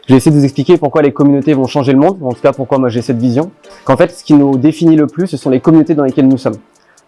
Je vais essayer de vous expliquer pourquoi les communautés vont changer le monde, en tout cas pourquoi moi j'ai cette vision. Qu'en fait, ce qui nous définit le plus, ce sont les communautés dans lesquelles nous sommes.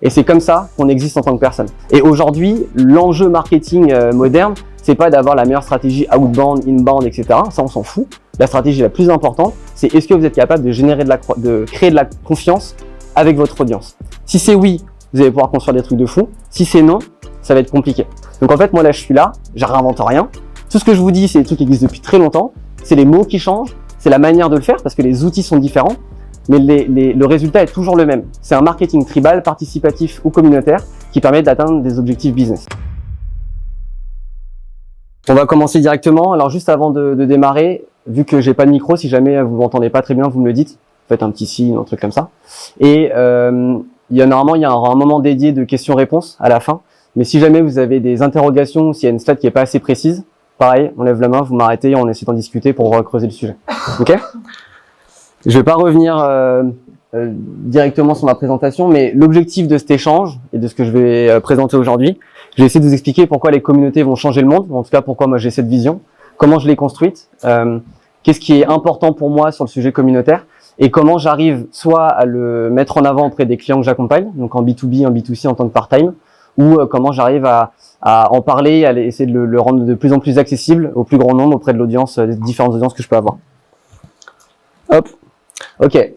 Et c'est comme ça qu'on existe en tant que personne. Et aujourd'hui, l'enjeu marketing moderne, c'est pas d'avoir la meilleure stratégie outbound, inbound, etc. Ça, on s'en fout. La stratégie la plus importante, c'est est-ce que vous êtes capable de créer de la confiance avec votre audience. Si c'est oui, vous allez pouvoir construire des trucs de fou. Si c'est non, ça va être compliqué. Donc en fait, moi là, je suis là, je réinvente rien. Tout ce que je vous dis, c'est des trucs qui existent depuis très longtemps. C'est les mots qui changent, c'est la manière de le faire parce que les outils sont différents, mais le résultat est toujours le même. C'est un marketing tribal, participatif ou communautaire qui permet d'atteindre des objectifs business. On va commencer directement. Alors juste avant de démarrer, vu que j'ai pas de micro, si jamais vous m'entendez pas très bien, vous me le dites. Faites un petit signe, un truc comme ça. Et normalement, il y a un moment dédié de questions-réponses à la fin. Mais si jamais vous avez des interrogations, s'il y a une stat qui est pas assez précise, pareil, on lève la main, vous m'arrêtez, on essaie d'en discuter pour creuser le sujet. Ok ? Je vais pas revenir directement sur ma présentation, mais l'objectif de cet échange et de ce que je vais présenter aujourd'hui, je vais essayer de vous expliquer pourquoi les communautés vont changer le monde, en tout cas pourquoi moi j'ai cette vision, comment je l'ai construite, qu'est-ce qui est important pour moi sur le sujet communautaire et comment j'arrive soit à le mettre en avant auprès des clients que j'accompagne, donc en B2B, en B2C en tant que part-time, ou comment j'arrive à en parler, à essayer de le rendre de plus en plus accessible au plus grand nombre auprès de l'audience, des différentes audiences que je peux avoir. Hop, ok.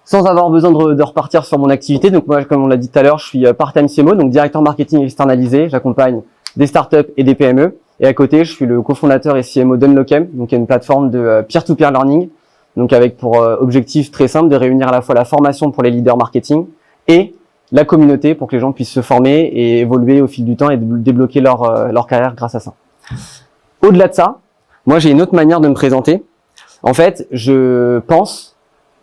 Sans avoir besoin de repartir sur mon activité, donc moi, comme on l'a dit tout à l'heure, je suis part-time CMO, donc directeur marketing externalisé. J'accompagne des startups et des PME. Et à côté, je suis le cofondateur et CMO d'Unlockem, donc une plateforme de peer-to-peer learning, donc avec pour objectif très simple de réunir à la fois la formation pour les leaders marketing et la communauté pour que les gens puissent se former et évoluer au fil du temps et débloquer leur carrière grâce à ça. Au-delà de ça, moi j'ai une autre manière de me présenter. En fait, je pense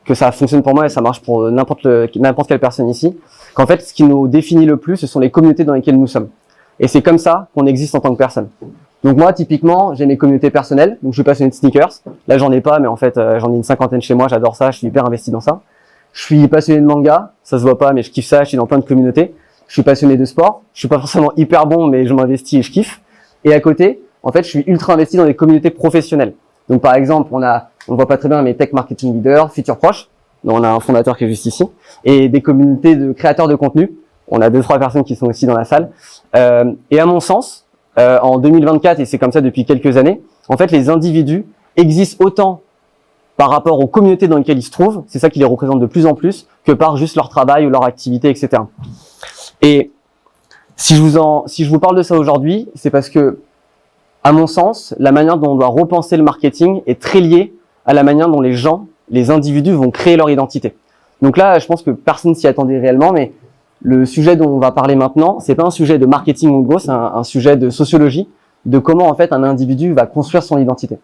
que ça fonctionne pour moi et ça marche pour n'importe quelle personne ici, qu'en fait, ce qui nous définit le plus, ce sont les communautés dans lesquelles nous sommes. Et c'est comme ça qu'on existe en tant que personne. Donc moi, typiquement, j'ai mes communautés personnelles, donc je suis passionné de sneakers. Là, j'en ai pas, mais en fait, j'en ai une cinquantaine chez moi, j'adore ça, je suis hyper investi dans ça. Je suis passionné de manga, ça se voit pas, mais je kiffe ça, je suis dans plein de communautés. Je suis passionné de sport, je suis pas forcément hyper bon, mais je m'investis et je kiffe. Et à côté, en fait, je suis ultra investi dans des communautés professionnelles. Donc par exemple, on le voit pas très bien, mais Tech Marketing Leader, Futur Proche, dont on a un fondateur qui est juste ici, et des communautés de créateurs de contenu. On a 2-3 personnes qui sont aussi dans la salle. Et à mon sens, en 2024, et c'est comme ça depuis quelques années, en fait, les individus existent autant par rapport aux communautés dans lesquelles ils se trouvent, c'est ça qui les représente de plus en plus, que par juste leur travail ou leur activité, etc. Et si je vous parle de ça aujourd'hui, c'est parce que, à mon sens, la manière dont on doit repenser le marketing est très liée à la manière dont les gens, les individus vont créer leur identité. Donc là, je pense que personne s'y attendait réellement, mais le sujet dont on va parler maintenant, c'est pas un sujet de marketing ou gros, c'est un sujet de sociologie, de comment en fait un individu va construire son identité.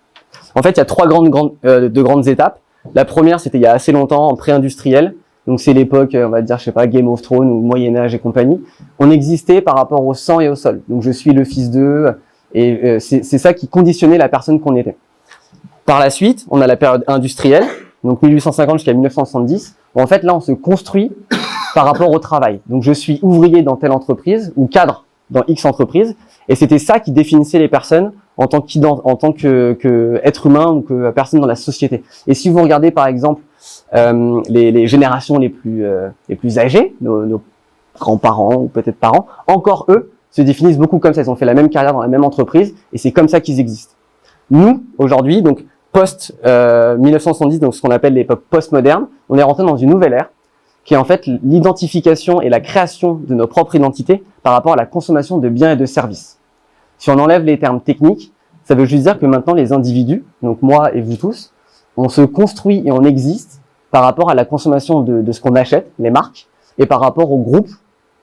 En fait, il y a trois grandes étapes. La première, c'était il y a assez longtemps, en pré-industriel. Donc c'est l'époque, on va dire, je sais pas, Game of Thrones ou Moyen-Âge et compagnie. On existait par rapport au sang et au sol. Donc je suis le fils d'eux, et c'est ça qui conditionnait la personne qu'on était. Par la suite, on a la période industrielle, donc 1850 jusqu'à 1970, où en fait là on se construit par rapport au travail. Donc je suis ouvrier dans telle entreprise ou cadre dans X entreprise, et c'était ça qui définissait les personnes en tant que être humain ou que personne dans la société. Et si vous regardez par exemple les générations les plus âgées, nos grands-parents ou peut-être parents, encore eux se définissent beaucoup comme ça. Ils ont fait la même carrière dans la même entreprise et c'est comme ça qu'ils existent. Nous, aujourd'hui, donc post 1970, donc ce qu'on appelle l'époque post-moderne, on est rentré dans une nouvelle ère qui est en fait l'identification et la création de nos propres identités par rapport à la consommation de biens et de services. Si on enlève les termes techniques, ça veut juste dire que maintenant les individus, donc moi et vous tous, on se construit et on existe par rapport à la consommation de ce qu'on achète, les marques, et par rapport aux groupes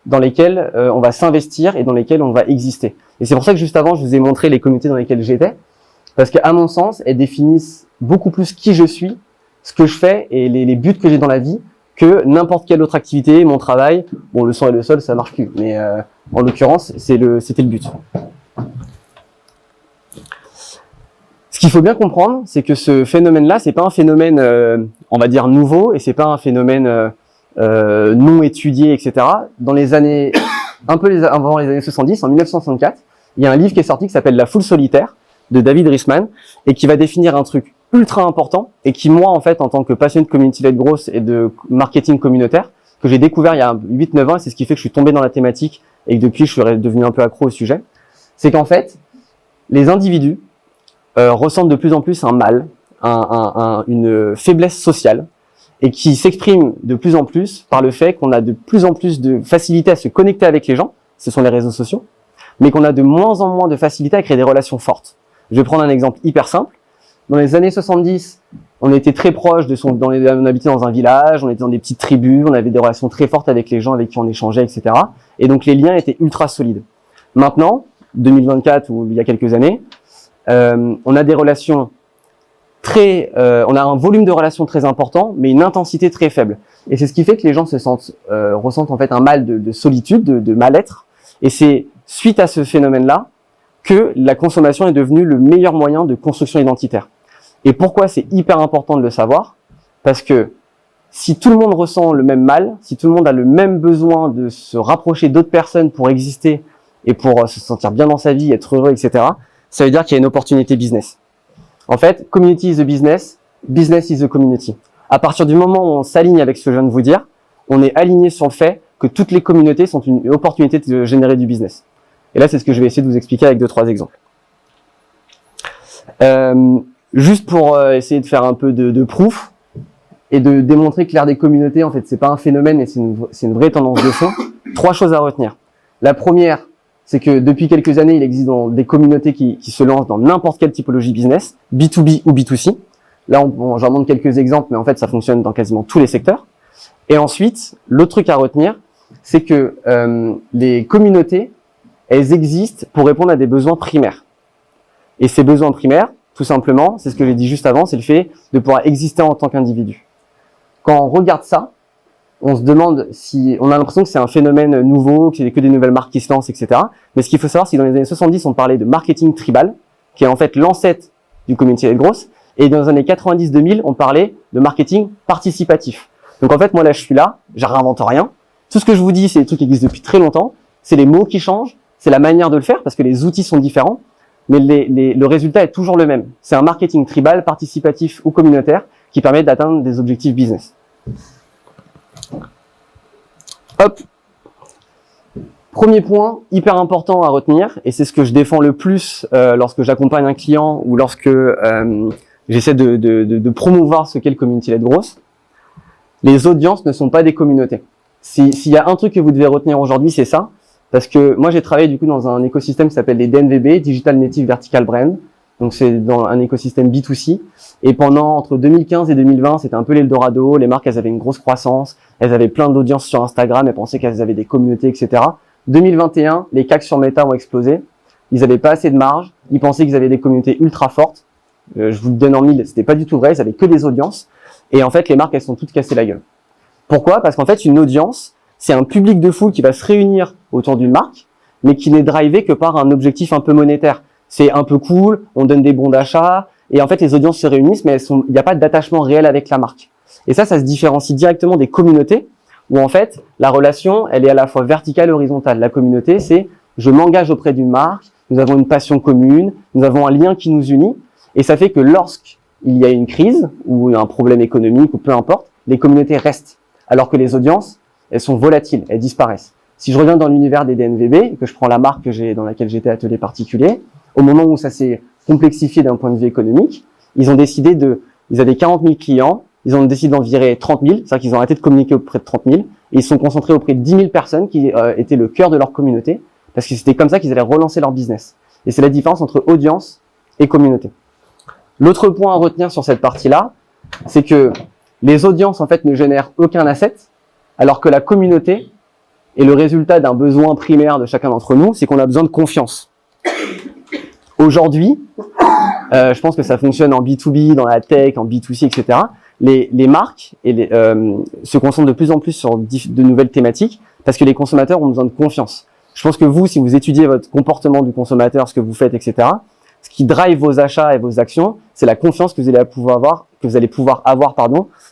dans lesquels on va s'investir et dans lesquels on va exister. Et c'est pour ça que juste avant, je vous ai montré les communautés dans lesquelles j'étais, parce qu'à mon sens, elles définissent beaucoup plus qui je suis, ce que je fais et les buts que j'ai dans la vie, que n'importe quelle autre activité, mon travail. Bon, le sang et le sol, ça marche plus, mais en l'occurrence, c'était le but. Ce qu'il faut bien comprendre, c'est que ce phénomène-là, c'est pas un phénomène, on va dire nouveau, et c'est pas un phénomène non étudié, etc. Dans les années, un peu avant les années 70, en 1964, il y a un livre qui est sorti qui s'appelle La foule solitaire de David Riesman et qui va définir un truc ultra important et qui, moi, en fait, en tant que passionné de community-led growth et de marketing communautaire, que j'ai découvert il y a 8-9 ans, et c'est ce qui fait que je suis tombé dans la thématique et que depuis, je suis devenu un peu accro au sujet, c'est qu'en fait, les individus ressentent de plus en plus un mal, une faiblesse sociale, et qui s'exprime de plus en plus par le fait qu'on a de plus en plus de facilité à se connecter avec les gens, ce sont les réseaux sociaux, mais qu'on a de moins en moins de facilité à créer des relations fortes. Je vais prendre un exemple hyper simple. Dans les années 70, on était très proche on habitait dans un village, on était dans des petites tribus, on avait des relations très fortes avec les gens avec qui on échangeait, etc. Et donc les liens étaient ultra solides. Maintenant, 2024 ou il y a quelques années, on a des relations on a un volume de relations très important, mais une intensité très faible. Et c'est ce qui fait que les gens ressentent en fait un mal de solitude, de mal-être. Et c'est suite à ce phénomène-là que la consommation est devenue le meilleur moyen de construction identitaire. Et pourquoi c'est hyper important de le savoir? Parce que si tout le monde ressent le même mal, si tout le monde a le même besoin de se rapprocher d'autres personnes pour exister et pour se sentir bien dans sa vie, être heureux, etc., ça veut dire qu'il y a une opportunité business. En fait, community is a business, business is a community. À partir du moment où on s'aligne avec ce que je viens de vous dire, on est aligné sur le fait que toutes les communautés sont une opportunité de générer du business. Et là, c'est ce que je vais essayer de vous expliquer avec 2-3 exemples. Juste pour essayer de faire un peu de proof et de démontrer que l'ère des communautés, en fait, c'est pas un phénomène, mais c'est une vraie tendance de fond. 3 choses à retenir. La première, c'est que depuis quelques années, il existe des communautés qui se lancent dans n'importe quelle typologie business, B2B ou B2C. Là, j'en montre quelques exemples, mais en fait, ça fonctionne dans quasiment tous les secteurs. Et ensuite, l'autre truc à retenir, c'est que les communautés, elles existent pour répondre à des besoins primaires. Et ces besoins primaires, tout simplement, c'est ce que j'ai dit juste avant, c'est le fait de pouvoir exister en tant qu'individu. Quand on regarde ça, on se demande on a l'impression que c'est un phénomène nouveau, que c'est que des nouvelles marques qui se lancent, etc. Mais ce qu'il faut savoir, c'est que dans les années 70, on parlait de marketing tribal, qui est en fait l'ancêtre du community-led growth. Et dans les années 90-2000, on parlait de marketing participatif. Donc en fait, moi là, je suis là, je réinvente rien. Tout ce que je vous dis, c'est des trucs qui existent depuis très longtemps. C'est les mots qui changent, c'est la manière de le faire, parce que les outils sont différents. Mais le résultat est toujours le même. C'est un marketing tribal, participatif ou communautaire qui permet d'atteindre des objectifs business. Hop. Premier point hyper important à retenir, et c'est ce que je défends le plus lorsque j'accompagne un client ou lorsque j'essaie de promouvoir ce qu'est le community-led growth. Les audiences ne sont pas des communautés. S'il y a un truc que vous devez retenir aujourd'hui, c'est ça. Parce que moi, j'ai travaillé du coup dans un écosystème qui s'appelle les DNVB, Digital Native Vertical Brand. Donc c'est dans un écosystème B2C. Et entre 2015 et 2020, c'était un peu l'Eldorado. Les marques, elles avaient une grosse croissance. Elles avaient plein d'audience sur Instagram. Elles pensaient qu'elles avaient des communautés, etc. 2021, les CAC sur Meta ont explosé. Ils avaient pas assez de marge. Ils pensaient qu'ils avaient des communautés ultra fortes. Je vous le donne en mille, c'était pas du tout vrai. Ils avaient que des audiences. Et en fait, les marques, elles sont toutes cassées la gueule. Pourquoi? Parce qu'en fait, une audience, c'est un public de foule qui va se réunir autour d'une marque, mais qui n'est drivé que par un objectif un peu monétaire. C'est un peu cool, on donne des bons d'achat, et en fait, les audiences se réunissent, mais il n'y a pas d'attachement réel avec la marque. Et ça se différencie directement des communautés, où en fait, la relation, elle est à la fois verticale et horizontale. La communauté, c'est je m'engage auprès d'une marque, nous avons une passion commune, nous avons un lien qui nous unit, et ça fait que lorsqu'il y a une crise, ou un problème économique, ou peu importe, les communautés restent. Alors que les audiences, elles sont volatiles, elles disparaissent. Si je reviens dans l'univers des DNVB, et que je prends la marque dans laquelle j'étais atelier particulier, au moment où ça s'est complexifié d'un point de vue économique, ils avaient 40 000 clients, ils ont décidé d'en virer 30 000, c'est-à-dire qu'ils ont arrêté de communiquer auprès de 30 000, et ils se sont concentrés auprès de 10 000 personnes qui étaient le cœur de leur communauté, parce que c'était comme ça qu'ils allaient relancer leur business. Et c'est la différence entre audience et communauté. L'autre point à retenir sur cette partie-là, c'est que les audiences, en fait, ne génèrent aucun asset, alors que la communauté est le résultat d'un besoin primaire de chacun d'entre nous, c'est qu'on a besoin de confiance. Aujourd'hui, je pense que ça fonctionne en B2B, dans la tech, en B2C, etc. Les marques se concentrent de plus en plus sur de nouvelles thématiques parce que les consommateurs ont besoin de confiance. Je pense que vous, si vous étudiez votre comportement du consommateur, ce que vous faites, etc., ce qui drive vos achats et vos actions, c'est la confiance que vous allez pouvoir avoir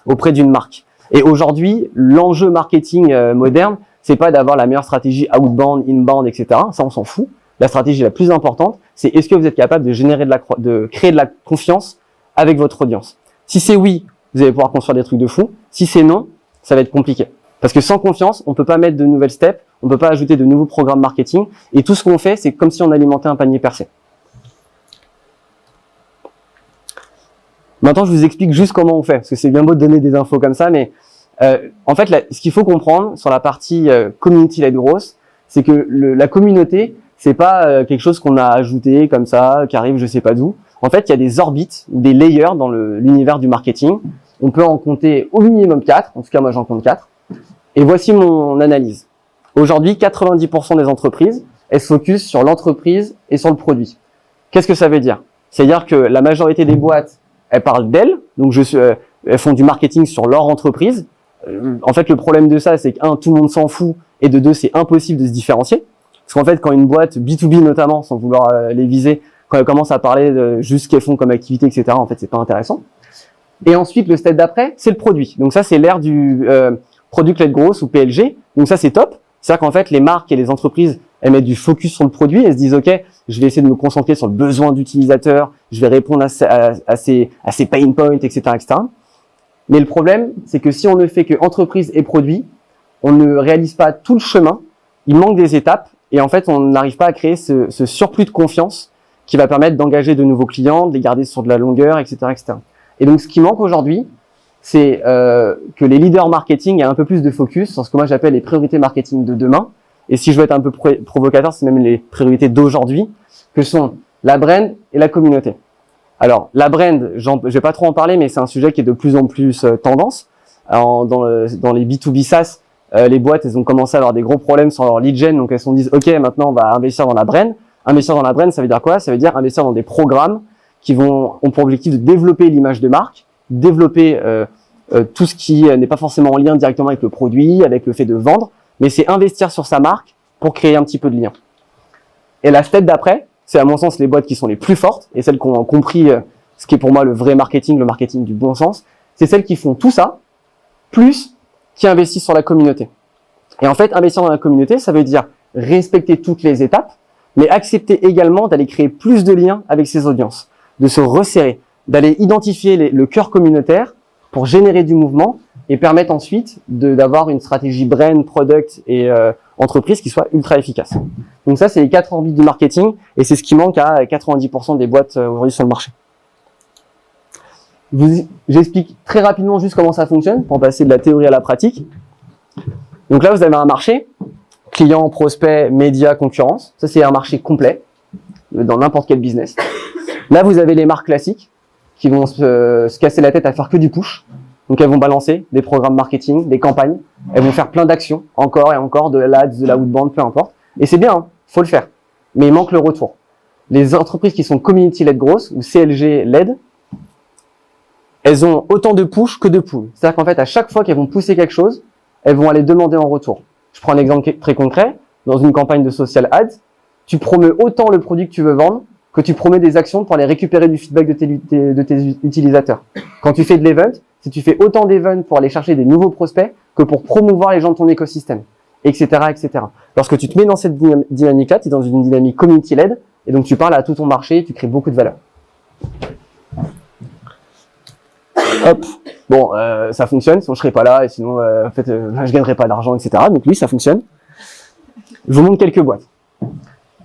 auprès d'une marque. Et aujourd'hui, l'enjeu marketing moderne, c'est pas d'avoir la meilleure stratégie outbound, inbound, etc. Ça, on s'en fout. La stratégie la plus importante, c'est est-ce que vous êtes capable de générer de créer de la confiance avec votre audience. Si c'est oui, vous allez pouvoir construire des trucs de fou. Si c'est non, ça va être compliqué. Parce que sans confiance, on peut pas mettre de nouvelles steps, on peut pas ajouter de nouveaux programmes marketing, et tout ce qu'on fait, c'est comme si on alimentait un panier percé. Maintenant, je vous explique juste comment on fait, parce que c'est bien beau de donner des infos comme ça, mais en fait, ce qu'il faut comprendre sur la partie community-led growth, c'est que la communauté, c'est pas quelque chose qu'on a ajouté comme ça, qui arrive je sais pas d'où. En fait, il y a des orbites ou des layers dans l'univers du marketing. On peut en compter au minimum 4, en tout cas moi j'en compte 4. Et voici mon analyse. Aujourd'hui, 90% des entreprises, elles se focus sur l'entreprise et sur le produit. Qu'est-ce que ça veut dire? C'est-à-dire que la majorité des boîtes, elles parlent d'elles, donc elles font du marketing sur leur entreprise. En fait, le problème de ça, c'est que tout le monde s'en fout, et de deux, c'est impossible de se différencier. Parce qu'en fait, quand une boîte, B2B notamment, sans vouloir les viser, quand elles commencent à parler de juste ce qu'elles font comme activité, etc., en fait, c'est pas intéressant. Et ensuite, le step d'après, c'est le produit. Donc ça, c'est l'ère du Product-led Growth ou PLG. Donc ça, c'est top. C'est-à-dire qu'en fait, les marques et les entreprises, elles mettent du focus sur le produit. Elles se disent, OK, je vais essayer de me concentrer sur le besoin d'utilisateur. Je vais répondre à ces pain points, etc., etc. Mais le problème, c'est que si on ne fait que entreprise et produit, on ne réalise pas tout le chemin. Il manque des étapes. Et en fait, on n'arrive pas à créer ce surplus de confiance qui va permettre d'engager de nouveaux clients, de les garder sur de la longueur, etc., etc. Et donc, ce qui manque aujourd'hui, c'est que les leaders marketing aient un peu plus de focus sur ce que moi j'appelle les priorités marketing de demain. Et si je veux être un peu provocateur, c'est même les priorités d'aujourd'hui, que sont la brand et la communauté. Alors, la brand, je vais pas trop en parler, mais c'est un sujet qui est de plus en plus tendance. Dans les B2B SaaS, les boîtes, elles ont commencé à avoir des gros problèmes sur leur lead gen, donc elles se sont dit, OK, maintenant on va investir dans la brand. Investir dans la brand, ça veut dire quoi? Ça veut dire investir dans des programmes qui ont pour objectif de développer l'image de marque, développer tout ce qui n'est pas forcément en lien directement avec le produit, avec le fait de vendre, mais c'est investir sur sa marque pour créer un petit peu de lien. Et la step d'après, c'est à mon sens les boîtes qui sont les plus fortes et celles qui ont compris ce qui est pour moi le vrai marketing, le marketing du bon sens, c'est celles qui font tout ça, plus qui investissent sur la communauté. Et en fait, investir dans la communauté, ça veut dire respecter toutes les étapes, mais accepter également d'aller créer plus de liens avec ses audiences, de se resserrer, d'aller identifier le cœur communautaire pour générer du mouvement et permettre ensuite d'avoir une stratégie brand, product et entreprise qui soit ultra efficace. Donc ça, c'est les 4 orbites du marketing et c'est ce qui manque à 90% des boîtes aujourd'hui sur le marché. J'explique très rapidement juste comment ça fonctionne pour passer de la théorie à la pratique. Donc là, vous avez un marché, clients, prospects, médias, concurrence. Ça, c'est un marché complet dans n'importe quel business. Là, vous avez les marques classiques qui vont se casser la tête à faire que du push. Donc, elles vont balancer des programmes marketing, des campagnes. Elles vont faire plein d'actions, encore et encore, de l'ads, de la outbound, peu importe. Et c'est bien, hein, faut le faire. Mais il manque le retour. Les entreprises qui sont community-led growth ou CLG-led, elles ont autant de push que de pull. C'est-à-dire qu'en fait, à chaque fois qu'elles vont pousser quelque chose, elles vont aller demander en retour. Je prends un exemple très concret. Dans une campagne de social ads, tu promets autant le produit que tu veux vendre que tu promets des actions pour aller récupérer du feedback de tes utilisateurs. Quand tu fais de l'event, si tu fais autant d'events pour aller chercher des nouveaux prospects que pour promouvoir les gens de ton écosystème, etc., etc. Lorsque tu te mets dans cette dynamique-là, tu es dans une dynamique community-led, et donc tu parles à tout ton marché, tu crées beaucoup de valeur. Hop. Bon, ça fonctionne, sinon je serais pas là, et sinon, en fait, je gagnerais pas d'argent, etc. Donc oui, ça fonctionne. Je vous montre quelques boîtes.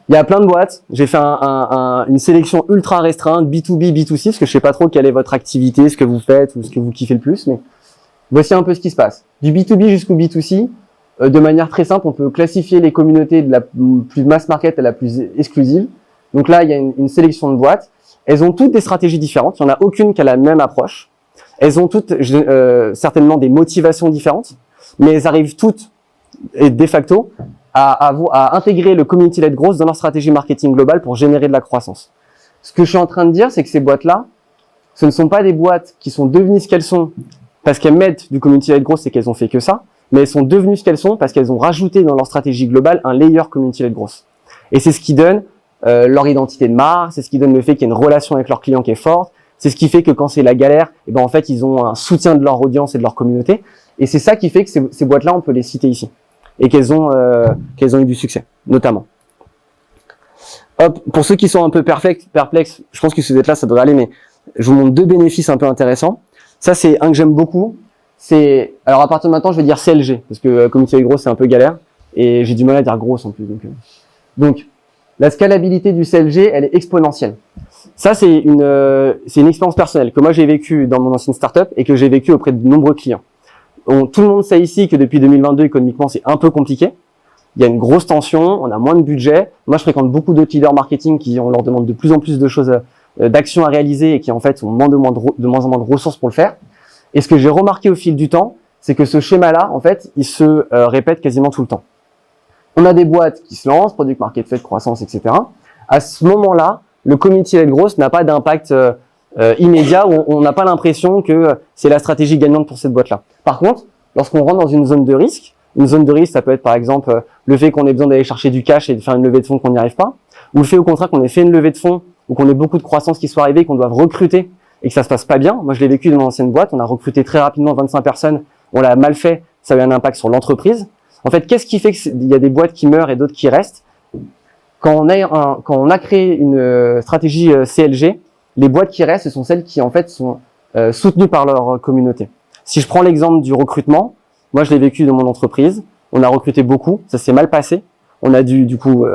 Il y a plein de boîtes. J'ai fait une sélection ultra restreinte, B2B, B2C, parce que je sais pas trop quelle est votre activité, ce que vous faites, ou ce que vous kiffez le plus, mais voici un peu ce qui se passe. Du B2B jusqu'au B2C, de manière très simple, on peut classifier les communautés de la plus mass market à la plus exclusive. Donc là, il y a une sélection de boîtes. Elles ont toutes des stratégies différentes. Il n'y en a aucune qui a la même approche. Elles ont toutes certainement des motivations différentes, mais elles arrivent toutes, et de facto, à intégrer le community-led growth dans leur stratégie marketing globale pour générer de la croissance. Ce que je suis en train de dire, c'est que ces boîtes-là, ce ne sont pas des boîtes qui sont devenues ce qu'elles sont parce qu'elles mettent du community-led growth et qu'elles ont fait que ça, mais elles sont devenues ce qu'elles sont parce qu'elles ont rajouté dans leur stratégie globale un layer community-led growth. Et c'est ce qui donne leur identité de marque, c'est ce qui donne le fait qu'il y a une relation avec leurs clients qui est forte, c'est ce qui fait que quand c'est la galère, et ben en fait ils ont un soutien de leur audience et de leur communauté. Et c'est ça qui fait que ces boîtes-là, on peut les citer ici et qu'elles ont eu du succès, notamment. Hop, pour ceux qui sont un peu perplexes, je pense que si vous êtes là, ça devrait aller, mais je vous montre deux bénéfices un peu intéressants. Ça, c'est un que j'aime beaucoup. Alors à partir de maintenant, je vais dire CLG, parce que communauté grosse, c'est un peu galère, et j'ai du mal à dire grosse en plus. Donc la scalabilité du CLG, elle est exponentielle. Ça, c'est une expérience personnelle que moi j'ai vécue dans mon ancienne startup et que j'ai vécue auprès de nombreux clients. Tout le monde sait ici que depuis 2022, économiquement, c'est un peu compliqué. Il y a une grosse tension, on a moins de budget. Moi, je fréquente beaucoup d'autres leaders marketing on leur demande de plus en plus de choses, d'actions à réaliser et qui en fait ont de moins en moins de ressources pour le faire. Et ce que j'ai remarqué au fil du temps, c'est que ce schéma-là, en fait, il se répète quasiment tout le temps. On a des boîtes qui se lancent, product market fit, croissance, etc. À ce moment-là, le community-led growth n'a pas d'impact immédiat, où on n'a pas l'impression que c'est la stratégie gagnante pour cette boîte-là. Par contre, lorsqu'on rentre dans une zone de risque, ça peut être par exemple le fait qu'on ait besoin d'aller chercher du cash et de faire une levée de fonds qu'on n'y arrive pas, ou le fait au contraire qu'on ait fait une levée de fonds ou qu'on ait beaucoup de croissance qui soit arrivée, qu'on doive recruter et que ça se passe pas bien. Moi, je l'ai vécu dans mon ancienne boîte, on a recruté très rapidement 25 personnes, on l'a mal fait, ça a eu un impact sur l'entreprise. En fait, qu'est-ce qui fait qu'il y a des boîtes qui meurent et d'autres qui restent? Quand on a créé une stratégie CLG, les boîtes qui restent, ce sont celles qui en fait sont soutenues par leur communauté. Si je prends l'exemple du recrutement, moi je l'ai vécu dans mon entreprise, on a recruté beaucoup, ça s'est mal passé, on a dû du coup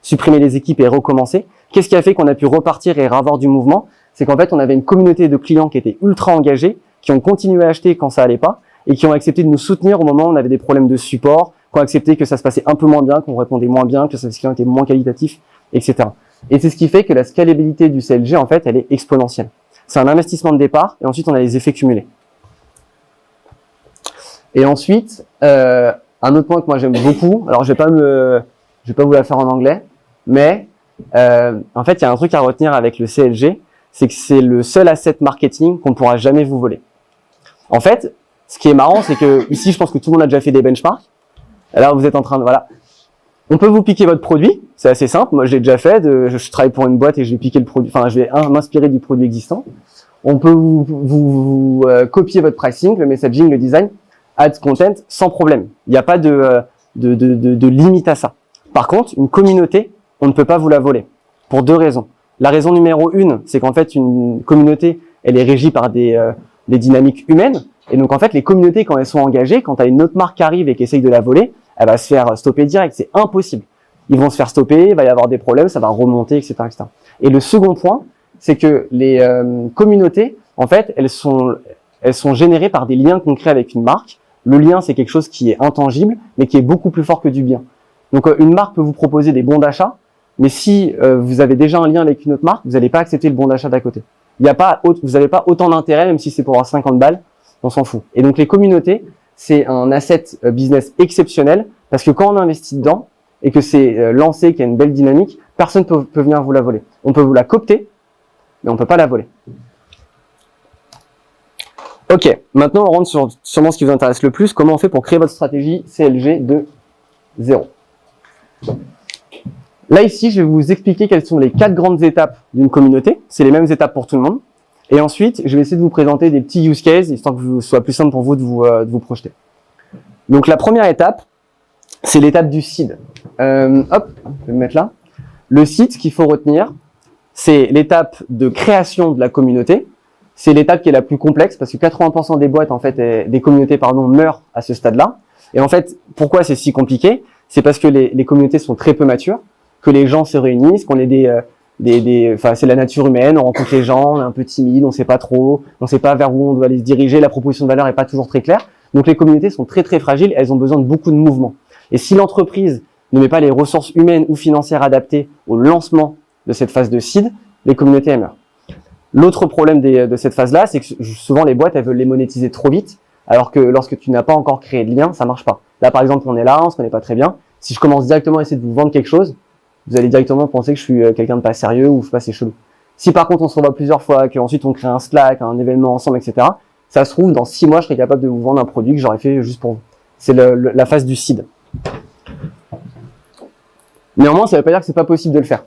supprimer les équipes et recommencer. Qu'est-ce qui a fait qu'on a pu repartir et avoir du mouvement? C'est qu'en fait on avait une communauté de clients qui étaient ultra engagés, qui ont continué à acheter quand ça allait pas et qui ont accepté de nous soutenir au moment où on avait des problèmes de support, qui ont accepté que ça se passait un peu moins bien, qu'on répondait moins bien, que le service client était moins qualitatif, etc. Et c'est ce qui fait que la scalabilité du CLG, en fait, elle est exponentielle. C'est un investissement de départ, et ensuite on a les effets cumulés. Et ensuite, un autre point que moi j'aime beaucoup, alors je vais pas vous la faire en anglais, mais en fait, il y a un truc à retenir avec le CLG, c'est que c'est le seul asset marketing qu'on ne pourra jamais vous voler. En fait, ce qui est marrant, c'est que ici, je pense que tout le monde a déjà fait des benchmarks. Là, vous êtes en train de, voilà. On peut vous piquer votre produit, c'est assez simple. Moi, je l'ai déjà fait. Je travaille pour une boîte et je vais piquer le produit. Enfin, je vais m'inspirer du produit existant. On peut vous copier votre pricing, le messaging, le design, add content, sans problème. Il n'y a pas de limite à ça. Par contre, une communauté, on ne peut pas vous la voler pour deux raisons. La raison numéro une, c'est qu'en fait, une communauté, elle est régie par des dynamiques humaines. Et donc, en fait, les communautés, quand elles sont engagées, quand tu as une autre marque qui arrive et qui essaye de la voler, elle va se faire stopper direct. C'est impossible. Ils vont se faire stopper, il va y avoir des problèmes, ça va remonter, etc., etc. Et le second point, c'est que les communautés, en fait, elles sont générées par des liens qu'on crée avec une marque. Le lien, c'est quelque chose qui est intangible, mais qui est beaucoup plus fort que du bien. Donc, une marque peut vous proposer des bons d'achat, mais si vous avez déjà un lien avec une autre marque, vous n'allez pas accepter le bon d'achat d'à côté. Vous n'avez pas autant d'intérêt, même si c'est pour avoir 50 balles, on s'en fout. Et donc, les communautés, c'est un asset business exceptionnel, parce que quand on investit dedans, et que c'est lancé, qu'il y a une belle dynamique, personne peut venir vous la voler. On peut vous la coopter, mais on peut pas la voler. Ok, maintenant on rentre sur sûrement ce qui vous intéresse le plus, comment on fait pour créer votre stratégie CLG de 0. Là ici, je vais vous expliquer quelles sont les 4 grandes étapes d'une communauté. C'est les mêmes étapes pour tout le monde. Et ensuite, je vais essayer de vous présenter des petits use cases, histoire que ce soit plus simple pour vous de vous projeter. Donc la première étape, c'est l'étape du seed. Hop, je vais me mettre là. Le seed, ce qu'il faut retenir, c'est l'étape de création de la communauté. C'est l'étape qui est la plus complexe parce que 80% des boîtes, en fait, des communautés, pardon, meurent à ce stade-là. Et en fait, pourquoi c'est si compliqué? C'est parce que les communautés sont très peu matures, que les gens se réunissent, qu'on est enfin, c'est la nature humaine, on rencontre les gens, on est un peu timide, on sait pas trop, on sait pas vers où on doit aller se diriger, la proposition de valeur est pas toujours très claire. Donc les communautés sont très très fragiles, elles ont besoin de beaucoup de mouvement. Et si l'entreprise ne met pas les ressources humaines ou financières adaptées au lancement de cette phase de seed, les communautés elles meurent. L'autre problème de cette phase-là, c'est que souvent les boîtes elles veulent les monétiser trop vite, alors que lorsque tu n'as pas encore créé de lien, ça marche pas. Là par exemple, on est là, on se connaît pas très bien. Si je commence directement à essayer de vous vendre quelque chose, vous allez directement penser que je suis quelqu'un de pas sérieux ou je sais pas, c'est chelou. Si par contre on se revoit plusieurs fois, qu'ensuite on crée un Slack, un événement ensemble, etc., ça se trouve, dans 6 mois, je serai capable de vous vendre un produit que j'aurais fait juste pour vous. C'est la phase du seed. Néanmoins, ça ne veut pas dire que c'est pas possible de le faire.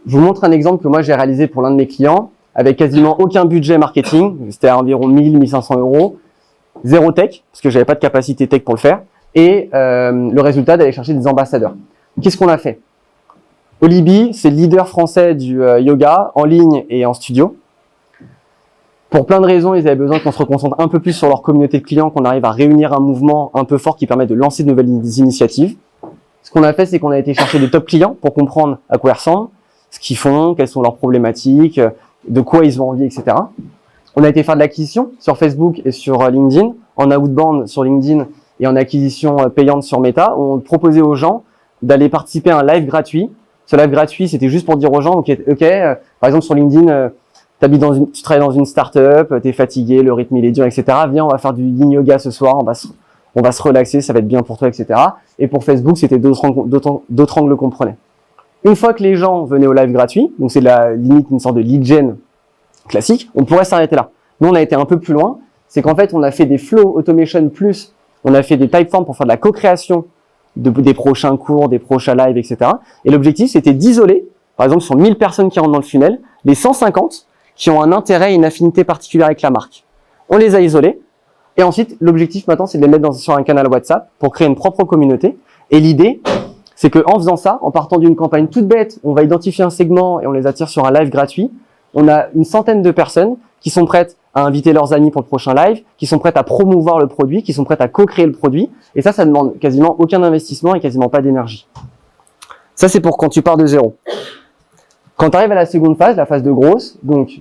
Je vous montre un exemple que moi j'ai réalisé pour l'un de mes clients, avec quasiment aucun budget marketing, c'était à environ 1000-1500 euros, zéro tech, parce que j'avais pas de capacité tech pour le faire, et le résultat d'aller chercher des ambassadeurs. Qu'est-ce qu'on a fait? Olibi, c'est le leader français du yoga en ligne et en studio. Pour plein de raisons, ils avaient besoin qu'on se reconcentre un peu plus sur leur communauté de clients, qu'on arrive à réunir un mouvement un peu fort qui permet de lancer de nouvelles initiatives. Ce qu'on a fait, c'est qu'on a été chercher des top clients pour comprendre à quoi ils ressemblent, ce qu'ils font, quelles sont leurs problématiques, de quoi ils ont envie, etc. On a été faire de l'acquisition sur Facebook et sur LinkedIn, en outbound sur LinkedIn et en acquisition payante sur Meta. On proposait aux gens d'aller participer à un live gratuit. Ce live gratuit, c'était juste pour dire aux gens, ok, par exemple sur LinkedIn, tu travailles dans une start-up, t'es fatigué, le rythme il est dur, etc. Viens, on va faire du yin yoga ce soir, on va se relaxer, ça va être bien pour toi, etc. Et pour Facebook, c'était d'autres angles qu'on prenait. Une fois que les gens venaient au live gratuit, donc c'est la limite une sorte de lead gen classique, on pourrait s'arrêter là. Nous, on a été un peu plus loin, c'est qu'en fait, on a fait des flow automation plus, on a fait des typeforms pour faire de la co-création des prochains cours, des prochains lives, etc. Et l'objectif, c'était d'isoler, par exemple, sur 1000 personnes qui rentrent dans le funnel, les 150 qui ont un intérêt et une affinité particulière avec la marque. On les a isolés. Et ensuite, l'objectif maintenant, c'est de les mettre sur un canal WhatsApp pour créer une propre communauté. Et l'idée, c'est qu'en faisant ça, en partant d'une campagne toute bête, on va identifier un segment et on les attire sur un live gratuit. On a une centaine de personnes qui sont prêtes à inviter leurs amis pour le prochain live, qui sont prêtes à promouvoir le produit, qui sont prêtes à co-créer le produit. Et ça demande quasiment aucun investissement et quasiment pas d'énergie. Ça, c'est pour quand tu pars de zéro. Quand tu arrives à la seconde phase, la phase de grosse, donc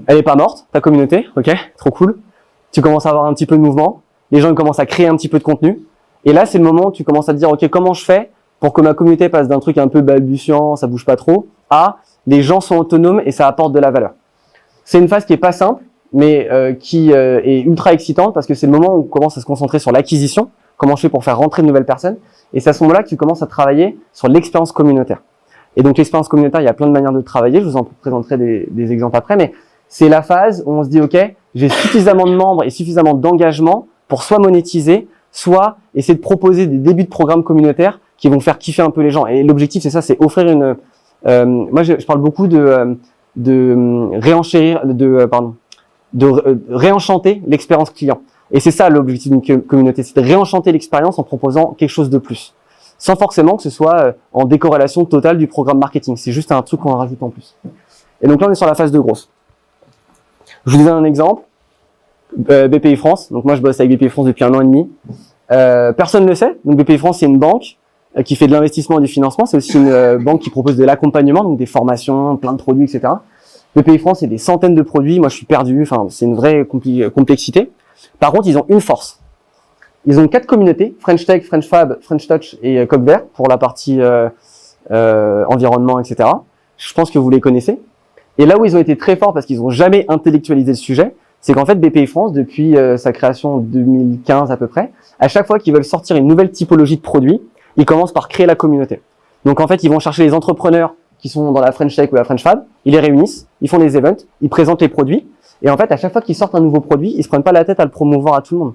elle est pas morte, ta communauté, ok, trop cool. Tu commences à avoir un petit peu de mouvement, les gens commencent à créer un petit peu de contenu. Et là, c'est le moment où tu commences à te dire, ok, comment je fais pour que ma communauté passe d'un truc un peu balbutiant, ça bouge pas trop, à les gens sont autonomes et ça apporte de la valeur. C'est une phase qui est pas simple, mais qui est ultra excitante parce que c'est le moment où on commence à se concentrer sur l'acquisition, comment je fais pour faire rentrer de nouvelles personnes. Et c'est à ce moment-là que tu commences à travailler sur l'expérience communautaire. Et donc l'expérience communautaire, il y a plein de manières de travailler, je vous en présenterai des exemples après, mais c'est la phase où on se dit, ok, j'ai suffisamment de membres et suffisamment d'engagement pour soit monétiser, soit essayer de proposer des débuts de programmes communautaires qui vont faire kiffer un peu les gens. Et l'objectif, c'est ça, c'est offrir une... moi, je parle beaucoup de réenchanter l'expérience client. Et c'est ça l'objectif d'une communauté, c'est de réenchanter l'expérience en proposant quelque chose de plus. Sans forcément que ce soit en décorrélation totale du programme marketing. C'est juste un truc qu'on rajoute en plus. Et donc là, on est sur la phase de grosse. Je vous donne un exemple. BPI France. Donc moi, je bosse avec BPI France depuis 1 an et demi. Personne ne le sait. Donc BPI France, c'est une banque qui fait de l'investissement et du financement. C'est aussi une banque qui propose de l'accompagnement, donc des formations, plein de produits, etc. BPI France, c'est des centaines de produits. Moi, je suis perdu. Enfin, c'est une vraie complexité. Par contre, ils ont une force. Ils ont 4 communautés, French Tech, French Fab, French Touch et Coq Vert pour la partie environnement, etc. Je pense que vous les connaissez. Et là où ils ont été très forts parce qu'ils n'ont jamais intellectualisé le sujet, c'est qu'en fait, BPI France, depuis sa création en 2015 à peu près, à chaque fois qu'ils veulent sortir une nouvelle typologie de produit, ils commencent par créer la communauté. Donc en fait, ils vont chercher les entrepreneurs qui sont dans la French Tech ou la French Fab, ils les réunissent, ils font des events, ils présentent les produits, et en fait, à chaque fois qu'ils sortent un nouveau produit, ils se prennent pas la tête à le promouvoir à tout le monde.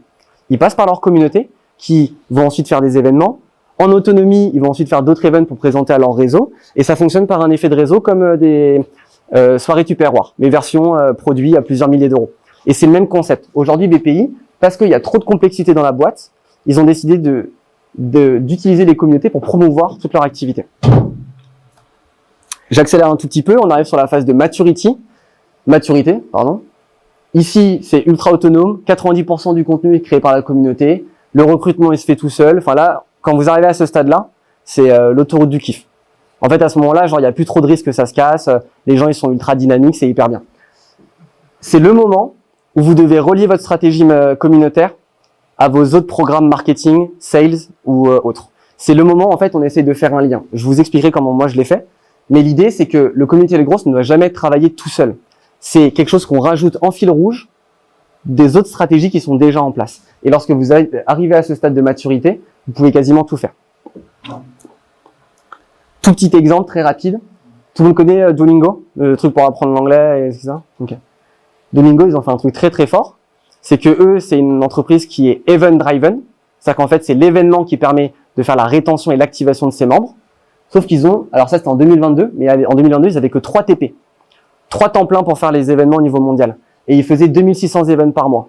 Ils passent par leur communauté, qui vont ensuite faire des événements. En autonomie, ils vont ensuite faire d'autres événements pour présenter à leur réseau, et ça fonctionne par un effet de réseau comme des soirées Tupperware, mais version produits à plusieurs milliers d'euros. Et c'est le même concept. Aujourd'hui, BPI, parce qu'il y a trop de complexité dans la boîte, ils ont décidé d'utiliser les communautés pour promouvoir toute leur activité. J'accélère un tout petit peu, on arrive sur la phase de maturité. Ici, c'est ultra autonome, 90% du contenu est créé par la communauté, le recrutement il se fait tout seul. Enfin là, quand vous arrivez à ce stade-là, c'est l'autoroute du kiff. En fait, à ce moment-là, genre il y a plus trop de risques que ça se casse, les gens ils sont ultra dynamiques, c'est hyper bien. C'est le moment où vous devez relier votre stratégie communautaire à vos autres programmes marketing, sales ou autres. C'est le moment, en fait, on essaie de faire un lien. Je vous expliquerai comment moi je l'ai fait, mais l'idée c'est que le community de grosse ne doit jamais travailler tout seul. C'est quelque chose qu'on rajoute en fil rouge des autres stratégies qui sont déjà en place. Et lorsque vous arrivez à ce stade de maturité, vous pouvez quasiment tout faire. Tout petit exemple très rapide. Tout le monde connaît Duolingo, le truc pour apprendre l'anglais et c'est ça. Okay. Duolingo, ils ont fait un truc très très fort. C'est que eux, c'est une entreprise qui est event driven. C'est-à-dire qu'en fait, c'est l'événement qui permet de faire la rétention et l'activation de ses membres. Sauf qu'ils ont, alors ça c'était en 2022, mais en 2022, ils avaient que 3 TP. 3 temps plein pour faire les événements au niveau mondial. Et ils faisaient 2600 événements par mois.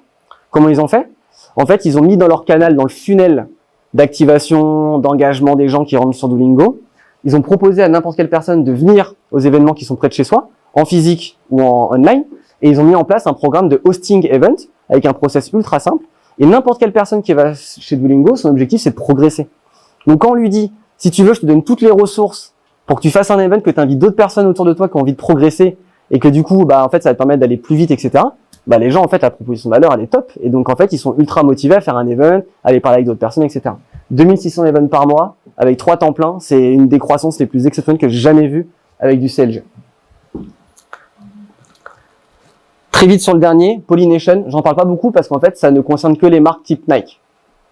Comment ils ont fait? En fait, ils ont mis dans leur canal, dans le funnel d'activation, d'engagement des gens qui rentrent sur Duolingo, ils ont proposé à n'importe quelle personne de venir aux événements qui sont près de chez soi, en physique ou en online, et ils ont mis en place un programme de hosting event avec un process ultra simple. Et n'importe quelle personne qui va chez Duolingo, son objectif, c'est de progresser. Donc, quand on lui dit, si tu veux, je te donne toutes les ressources pour que tu fasses un event, que tu invites d'autres personnes autour de toi qui ont envie de progresser, et que du coup, en fait, ça va te permettre d'aller plus vite, etc. Les gens, en fait, la proposition de valeur, elle est top. Et donc, en fait, ils sont ultra motivés à faire un event, à aller parler avec d'autres personnes, etc. 2600 events par mois, avec 3 temps plein, c'est une des croissances les plus exceptionnelles que j'ai jamais vues avec du CLG. Très vite sur le dernier, Pollination, j'en parle pas beaucoup parce qu'en fait, ça ne concerne que les marques type Nike.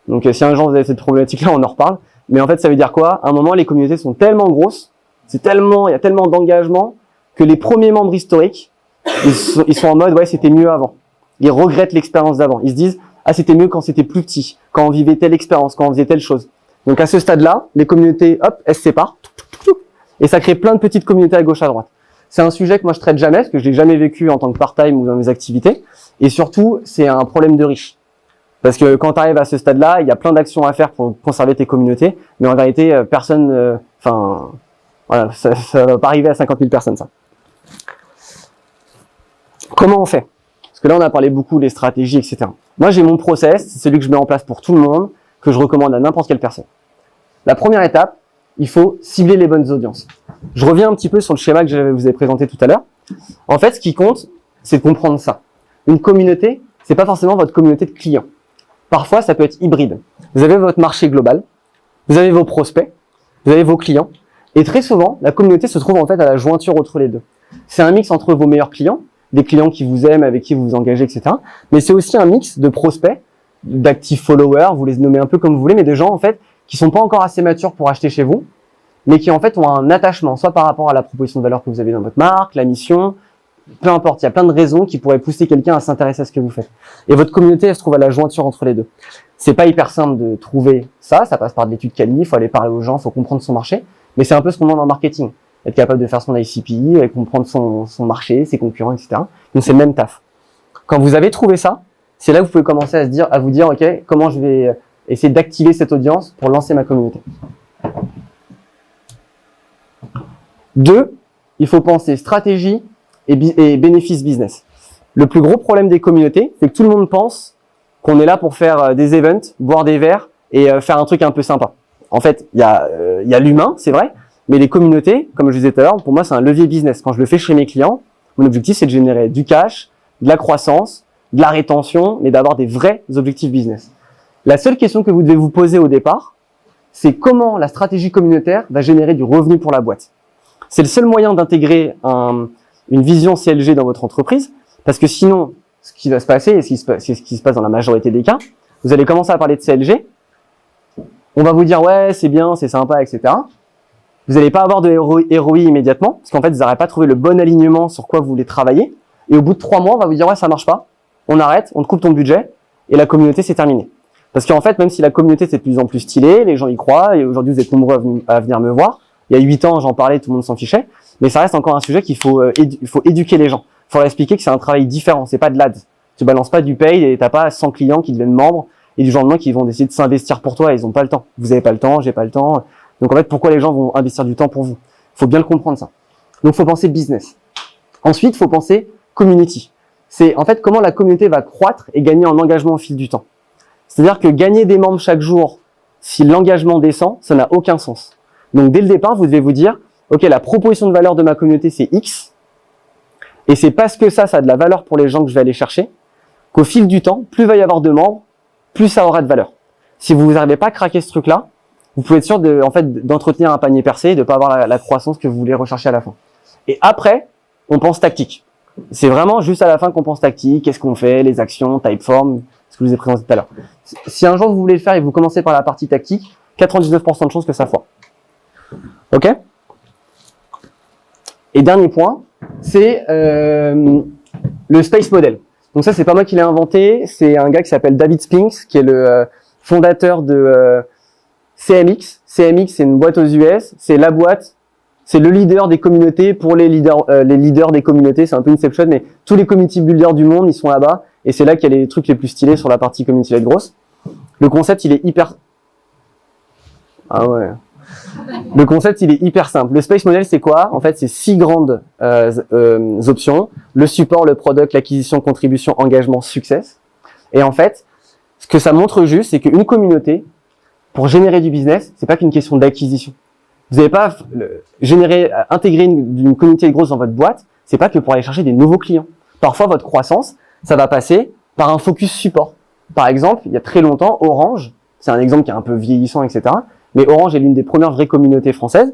Donc, si un jour vous avez cette problématique-là, on en reparle. Mais en fait, ça veut dire quoi? À un moment, les communautés sont tellement grosses, il y a tellement d'engagement que les premiers membres historiques, ils sont en mode, ouais, c'était mieux avant. Ils regrettent l'expérience d'avant. Ils se disent, ah, c'était mieux quand c'était plus petit, quand on vivait telle expérience, quand on faisait telle chose. Donc, à ce stade-là, les communautés, hop, elles se séparent. Et ça crée plein de petites communautés à gauche, à droite. C'est un sujet que moi je traite jamais, parce que je l'ai jamais vécu en tant que part-time ou dans mes activités. Et surtout, c'est un problème de riche. Parce que quand tu arrives à ce stade-là, il y a plein d'actions à faire pour conserver tes communautés. Mais en vérité, personne, voilà, ça va pas arriver à 50 000 personnes, ça. Comment on fait? Parce que là, on a parlé beaucoup des stratégies, etc. Moi, j'ai mon process, c'est celui que je mets en place pour tout le monde, que je recommande à n'importe quelle personne. La première étape, il faut cibler les bonnes audiences. Je reviens un petit peu sur le schéma que je vous ai présenté tout à l'heure. En fait, ce qui compte, c'est de comprendre ça. Une communauté, c'est pas forcément votre communauté de clients. Parfois, ça peut être hybride. Vous avez votre marché global, vous avez vos prospects, vous avez vos clients, et très souvent, la communauté se trouve en fait à la jointure entre les deux. C'est un mix entre vos meilleurs clients, des clients qui vous aiment, avec qui vous vous engagez, etc. Mais c'est aussi un mix de prospects, d'actifs followers, vous les nommez un peu comme vous voulez, mais de gens en fait qui sont pas encore assez matures pour acheter chez vous, mais qui en fait ont un attachement, soit par rapport à la proposition de valeur que vous avez dans votre marque, la mission, peu importe, il y a plein de raisons qui pourraient pousser quelqu'un à s'intéresser à ce que vous faites. Et votre communauté, elle se trouve à la jointure entre les deux. C'est pas hyper simple de trouver ça passe par de l'étude quali, il faut aller parler aux gens, il faut comprendre son marché, mais c'est un peu ce qu'on demande en marketing. Être capable de faire son ICP, comprendre son marché, ses concurrents, etc. Donc c'est le même taf. Quand vous avez trouvé ça, c'est là que vous pouvez commencer à vous dire, ok, comment je vais essayer d'activer cette audience pour lancer ma communauté. 2, il faut penser stratégie et bénéfice business. Le plus gros problème des communautés, c'est que tout le monde pense qu'on est là pour faire des events, boire des verres et faire un truc un peu sympa. En fait, il y a l'humain, c'est vrai, mais les communautés, comme je disais tout à l'heure, pour moi, c'est un levier business. Quand je le fais chez mes clients, mon objectif, c'est de générer du cash, de la croissance, de la rétention, mais d'avoir des vrais objectifs business. La seule question que vous devez vous poser au départ, c'est comment la stratégie communautaire va générer du revenu pour la boîte. C'est le seul moyen d'intégrer une vision CLG dans votre entreprise, parce que sinon, ce qui va se passer, et c'est ce qui se passe dans la majorité des cas, vous allez commencer à parler de CLG, on va vous dire, ouais, c'est bien, c'est sympa, etc. Vous n'allez pas avoir de ROI immédiatement, parce qu'en fait, vous n'aurez pas trouvé le bon alignement sur quoi vous voulez travailler, et au bout de 3 mois, on va vous dire, ouais, ça marche pas, on arrête, on te coupe ton budget, et la communauté, c'est terminé. Parce qu'en fait, même si la communauté, c'est de plus en plus stylé, les gens y croient, et aujourd'hui, vous êtes nombreux à venir me voir, il y a 8 ans, j'en parlais, tout le monde s'en fichait, mais ça reste encore un sujet qu'il faut éduquer les gens. Il faut leur expliquer que c'est un travail différent, c'est pas de l'ad. Tu balances pas du paid et t'as pas 100 clients qui deviennent membres et du jour au lendemain qui vont décider de s'investir pour toi, ils ont pas le temps. Vous avez pas le temps, j'ai pas le temps. Donc en fait, pourquoi les gens vont investir du temps pour vous? Faut bien le comprendre ça. Donc faut penser business. Ensuite, faut penser community. C'est en fait comment la communauté va croître et gagner en engagement au fil du temps. C'est-à-dire que gagner des membres chaque jour, si l'engagement descend, ça n'a aucun sens. Donc dès le départ, vous devez vous dire, ok, la proposition de valeur de ma communauté, c'est X. Et c'est parce que ça a de la valeur pour les gens que je vais aller chercher, qu'au fil du temps, plus il va y avoir de membres, plus ça aura de valeur. Si vous n'arrivez pas à craquer ce truc-là, vous pouvez être sûr d'entretenir un panier percé et de ne pas avoir la croissance que vous voulez rechercher à la fin. Et après, on pense tactique. C'est vraiment juste à la fin qu'on pense tactique, qu'est-ce qu'on fait, les actions, typeform, ce que je vous ai présenté tout à l'heure. Si un jour vous voulez le faire et vous commencez par la partie tactique, 99% de chances que ça foire. Ok? Et dernier point, c'est le space model. Donc ça, c'est pas moi qui l'ai inventé, c'est un gars qui s'appelle David Spinks, qui est le fondateur de CMX. CMX, c'est une boîte aux US, c'est la boîte, c'est le leader des communautés pour les leaders des communautés, c'est un peu Inception, mais tous les community builders du monde, ils sont là-bas, et c'est là qu'il y a les trucs les plus stylés sur la partie community-led grosse. Le concept, il est hyper... Ah ouais... Le concept, il est hyper simple. Le space model, c'est quoi? En fait, c'est 6 grandes options. Le support, le product, l'acquisition, contribution, engagement, success. Et en fait, ce que ça montre juste, c'est qu'une communauté, pour générer du business, c'est pas qu'une question d'acquisition. Vous n'avez pas intégrer une communauté grosse dans votre boîte, c'est pas que pour aller chercher des nouveaux clients. Parfois, votre croissance, ça va passer par un focus support. Par exemple, il y a très longtemps, Orange, c'est un exemple qui est un peu vieillissant, etc. Mais Orange est l'une des premières vraies communautés françaises.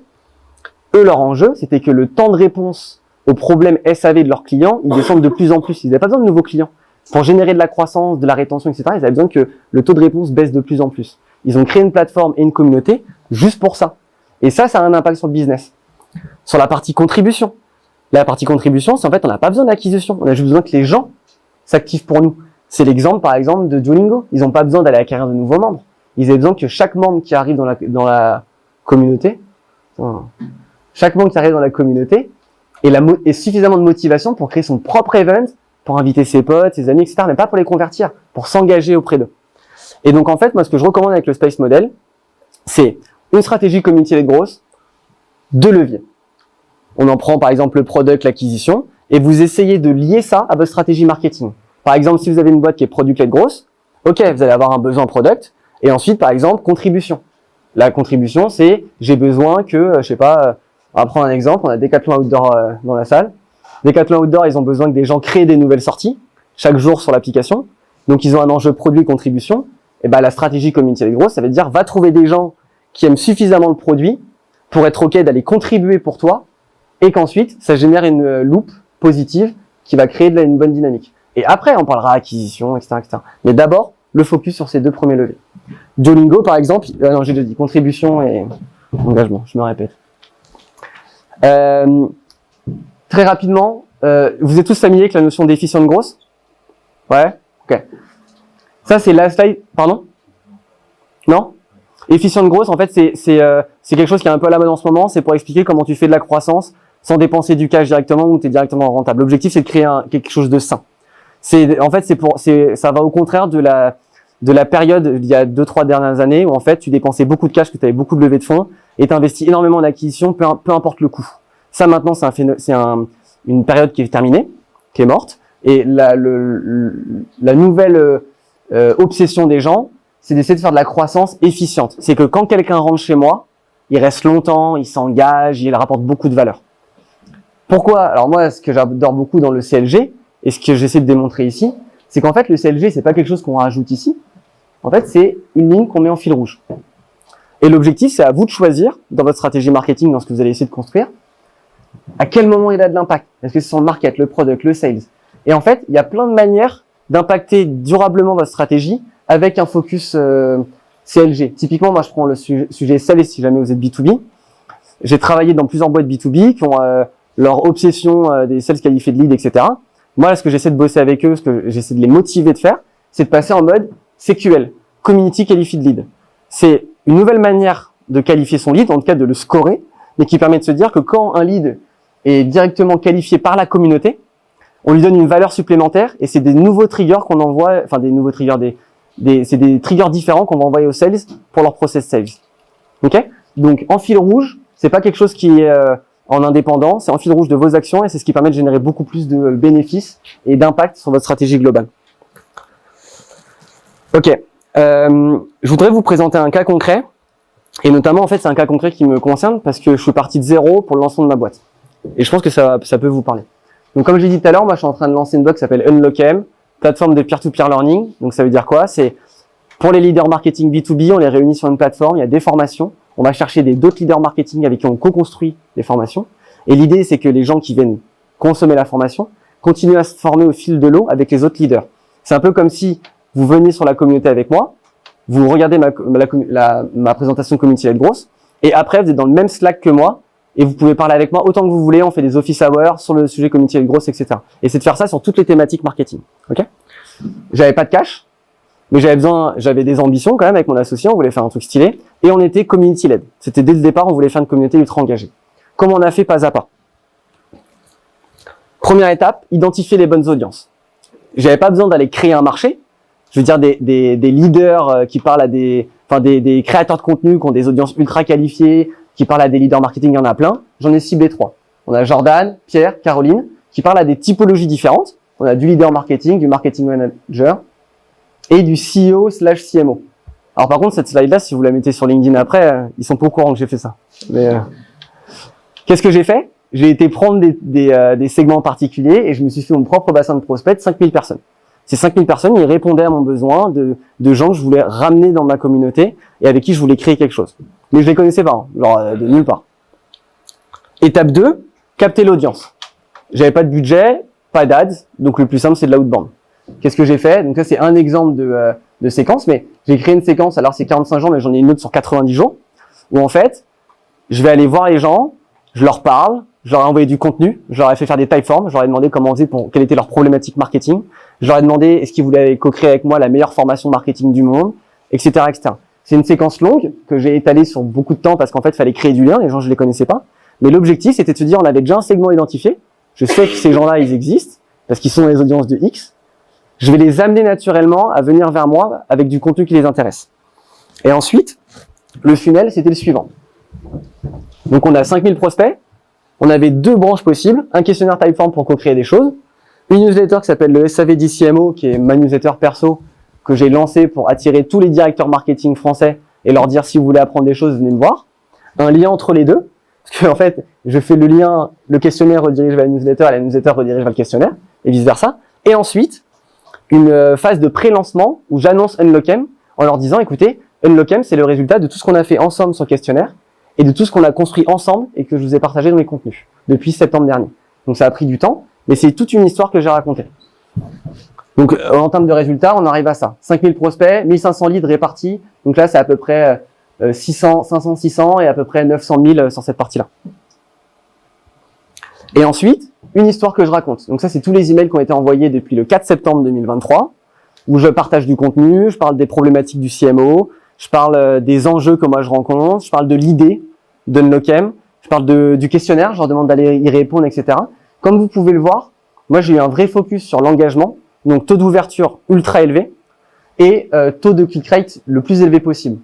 Eux, leur enjeu, c'était que le temps de réponse aux problèmes SAV de leurs clients, ils descendent de plus en plus. Ils n'avaient pas besoin de nouveaux clients. Pour générer de la croissance, de la rétention, etc., ils avaient besoin que le taux de réponse baisse de plus en plus. Ils ont créé une plateforme et une communauté juste pour ça. Et ça a un impact sur le business. Sur la partie contribution. La partie contribution, c'est en fait, on n'a pas besoin d'acquisition. On a juste besoin que les gens s'activent pour nous. C'est l'exemple, par exemple, de Duolingo. Ils n'ont pas besoin d'aller acquérir de nouveaux membres. Ils avaient besoin que chaque membre qui arrive dans la communauté, ait suffisamment de motivation pour créer son propre event, pour inviter ses potes, ses amis, etc., mais pas pour les convertir, pour s'engager auprès d'eux. Et donc, en fait, moi, ce que je recommande avec le Space Model, c'est une stratégie community grosse, 2 leviers. On en prend, par exemple, le product, l'acquisition, et vous essayez de lier ça à votre stratégie marketing. Par exemple, si vous avez une boîte qui est product-led grosse, ok, vous allez avoir un besoin product, et ensuite, par exemple, contribution. La contribution, c'est, j'ai besoin que, je sais pas, on va prendre un exemple, on a Decathlon Outdoor dans la salle. Decathlon Outdoor, ils ont besoin que des gens créent des nouvelles sorties, chaque jour sur l'application. Donc, ils ont un enjeu produit-contribution. Et ben, la stratégie community grosse, ça veut dire, va trouver des gens qui aiment suffisamment le produit pour être ok d'aller contribuer pour toi, et qu'ensuite, ça génère une loupe positive qui va créer une bonne dynamique. Et après, on parlera acquisition, etc., etc. Mais d'abord, le focus sur ces 2 premiers leviers. Duolingo, par exemple, non, j'ai déjà dit contribution et engagement, je me répète. Très rapidement, vous êtes tous familiers avec la notion d'efficient grosse? Ouais? Ok. Ça, c'est la slide, pardon? Non? Efficient grosse, en fait, c'est quelque chose qui est un peu à la mode en ce moment, c'est pour expliquer comment tu fais de la croissance sans dépenser du cash directement ou tu es directement rentable. L'objectif, c'est de créer quelque chose de sain. Ça va au contraire de la période il y a 2-3 dernières années où en fait tu dépensais beaucoup de cash, que tu avais beaucoup de levées de fonds et tu investis énormément en acquisition, peu importe le coût. Ça maintenant c'est une période qui est terminée, qui est morte, et la nouvelle obsession des gens, c'est d'essayer de faire de la croissance efficiente. C'est que quand quelqu'un rentre chez moi, il reste longtemps, il s'engage, il rapporte beaucoup de valeur. Pourquoi? Alors moi, ce que j'adore beaucoup dans le CLG, et ce que j'essaie de démontrer ici, c'est qu'en fait, le CLG, c'est pas quelque chose qu'on rajoute ici. En fait, c'est une ligne qu'on met en fil rouge. Et l'objectif, c'est à vous de choisir, dans votre stratégie marketing, dans ce que vous allez essayer de construire, à quel moment il a de l'impact. Est-ce que c'est sur le market, le product, le sales? Et en fait, il y a plein de manières d'impacter durablement votre stratégie avec un focus CLG. Typiquement, moi, je prends le sujet sales si jamais vous êtes B2B. J'ai travaillé dans plusieurs boîtes B2B qui ont leur obsession des sales qualifiés de lead, etc. Moi, ce que j'essaie de bosser avec eux, ce que j'essaie de les motiver de faire, c'est de passer en mode CQL, Community Qualified Lead. C'est une nouvelle manière de qualifier son lead, en tout cas de le scorer, mais qui permet de se dire que quand un lead est directement qualifié par la communauté, on lui donne une valeur supplémentaire et c'est des nouveaux triggers qu'on envoie, enfin des nouveaux triggers, c'est des triggers différents qu'on va envoyer aux sales pour leur process sales. Ok? Donc en fil rouge, c'est pas quelque chose qui est en indépendant, c'est en fil rouge de vos actions et c'est ce qui permet de générer beaucoup plus de bénéfices et d'impact sur votre stratégie globale. Ok, je voudrais vous présenter un cas concret et notamment en fait c'est un cas concret qui me concerne parce que je suis parti de zéro pour le lancement de ma boîte et je pense que ça peut vous parler. Donc comme j'ai dit tout à l'heure, moi je suis en train de lancer une boîte qui s'appelle Unlockm, plateforme de peer-to-peer learning. Donc ça veut dire quoi? C'est pour les leaders marketing B2B, on les réunit sur une plateforme, il y a des formations. On va chercher d'autres leaders marketing avec qui on co-construit les formations. Et l'idée, c'est que les gens qui viennent consommer la formation continuent à se former au fil de l'eau avec les autres leaders. C'est un peu comme si vous veniez sur la communauté avec moi, vous regardez ma présentation community grosse, et après, vous êtes dans le même Slack que moi, et vous pouvez parler avec moi autant que vous voulez, on fait des office hours sur le sujet community grosse, etc. Et c'est de faire ça sur toutes les thématiques marketing. Ok? J'avais pas de cash, mais j'avais des ambitions quand même avec mon associé, on voulait faire un truc stylé, et on était community led. C'était dès le départ, on voulait faire une communauté ultra engagée. Comment on a fait pas à pas? Première étape, identifier les bonnes audiences. J'avais pas besoin d'aller créer un marché. Je veux dire des leaders qui parlent à des enfin des créateurs de contenu qui ont des audiences ultra qualifiées, qui parlent à des leaders marketing, il y en a plein. J'en ai ciblé 3. On a Jordan, Pierre, Caroline, qui parlent à des typologies différentes. On a du leader marketing, du marketing manager et du CEO/CMO. Alors par contre, cette slide-là, si vous la mettez sur LinkedIn après, ils sont pas au courant que j'ai fait ça. Mais qu'est-ce que j'ai fait? J'ai été prendre des segments particuliers et je me suis fait mon propre bassin de prospects de 5000 personnes. Ces 5000 personnes, ils répondaient à mon besoin de gens que je voulais ramener dans ma communauté et avec qui je voulais créer quelque chose. Mais je les connaissais pas, genre de nulle part. Étape 2, capter l'audience. J'avais pas de budget, pas d'ads, donc le plus simple c'est de l'outbound. Qu'est-ce que j'ai fait? Donc ça c'est un exemple de séquence, mais j'ai créé une séquence, alors c'est 45 jours, mais j'en ai une autre sur 90 jours, où en fait, je vais aller voir les gens, je leur parle, je leur ai envoyé du contenu, je leur ai fait faire des typeforms, je leur ai demandé comment on faisait quelle était leur problématique marketing, je leur ai demandé est-ce qu'ils voulaient co-créer avec moi la meilleure formation marketing du monde, etc., etc. C'est une séquence longue que j'ai étalée sur beaucoup de temps parce qu'en fait, il fallait créer du lien, les gens je les connaissais pas, mais l'objectif c'était de se dire on avait déjà un segment identifié, je sais que ces gens-là ils existent parce qu'ils sont dans les audiences de X, je vais les amener naturellement à venir vers moi avec du contenu qui les intéresse. Et ensuite, le funnel c'était le suivant. Donc on a 5000 prospects, on avait 2 branches possibles, un questionnaire Typeform pour co-créer des choses, une newsletter qui s'appelle le SAV DCMO, qui est ma newsletter perso, que j'ai lancée pour attirer tous les directeurs marketing français et leur dire si vous voulez apprendre des choses, venez me voir. Un lien entre les deux, parce que en fait, je fais le lien, le questionnaire redirige vers la newsletter et la newsletter redirige vers le questionnaire, et vice versa. Et ensuite, une phase de pré-lancement où j'annonce Unlockem en leur disant, écoutez, Unlockem, c'est le résultat de tout ce qu'on a fait ensemble sur le questionnaire, et de tout ce qu'on a construit ensemble et que je vous ai partagé dans les contenus depuis septembre dernier. Donc ça a pris du temps, mais c'est toute une histoire que j'ai racontée. Donc en termes de résultats, on arrive à ça. 5000 prospects, 1500 leads répartis. Donc là, c'est à peu près 500, 600 et à peu près 900 000 sur cette partie-là. Et ensuite, une histoire que je raconte. Donc ça, c'est tous les emails qui ont été envoyés depuis le 4 septembre 2023, où je partage du contenu, je parle des problématiques du CMO, je parle des enjeux que moi je rencontre, je parle de l'idée d'Unlockem, je parle du questionnaire, je leur demande d'aller y répondre, etc. Comme vous pouvez le voir, moi j'ai eu un vrai focus sur l'engagement, donc taux d'ouverture ultra élevé et taux de click rate le plus élevé possible.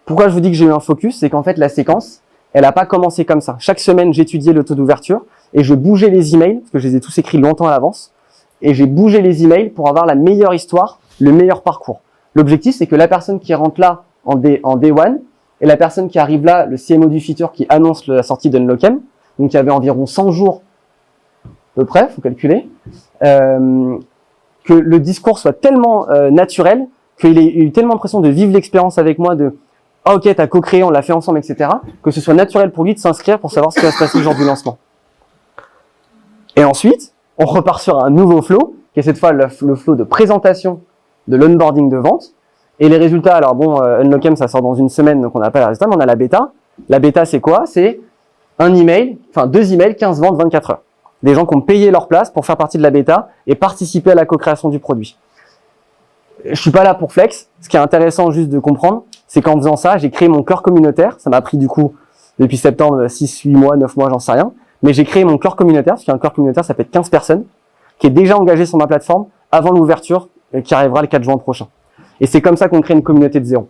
Pourquoi je vous dis que j'ai eu un focus? C'est qu'en fait la séquence, elle n'a pas commencé comme ça. Chaque semaine, j'étudiais le taux d'ouverture et je bougeais les emails, parce que je les ai tous écrits longtemps à l'avance, et j'ai bougé les emails pour avoir la meilleure histoire, le meilleur parcours. L'objectif, c'est que la personne qui rentre là en day one, et la personne qui arrive là, le CMO du futur qui annonce la sortie d'Unlockem, donc il y avait environ 100 jours à peu près, faut calculer, que le discours soit tellement naturel, qu'il ait eu tellement l'impression de vivre l'expérience avec moi de « Ah ok, t'as co-créé, on l'a fait ensemble, etc. » que ce soit naturel pour lui de s'inscrire pour savoir ce qui va se passer le jour du lancement. Et ensuite, on repart sur un nouveau flow, qui est cette fois le flow de présentation de l'onboarding de vente. Et les résultats, alors bon, Unlockem, ça sort dans une semaine, donc on n'a pas les résultats, mais on a la bêta. La bêta, c'est quoi? C'est un email, enfin 2 emails, 15 ventes, 24 heures. Des gens qui ont payé leur place pour faire partie de la bêta et participer à la co-création du produit. Je suis pas là pour flex. Ce qui est intéressant juste de comprendre, c'est qu'en faisant ça, j'ai créé mon cœur communautaire. Ça m'a pris du coup, depuis septembre, 6, 8 mois, 9 mois, j'en sais rien. Mais j'ai créé mon cœur communautaire, parce qu'un cœur communautaire, ça peut être 15 personnes, qui est déjà engagé sur ma plateforme avant l'ouverture qui arrivera le 4 juin prochain. Et c'est comme ça qu'on crée une communauté de zéro.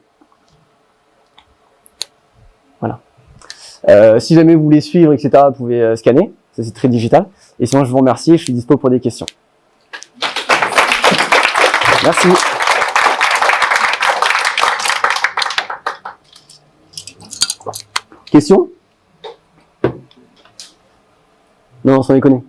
Voilà. Si jamais vous voulez suivre, etc., vous pouvez scanner. Ça, c'est très digital. Et sinon, je vous remercie et je suis dispo pour des questions. Merci. Questions? Non, sans déconner.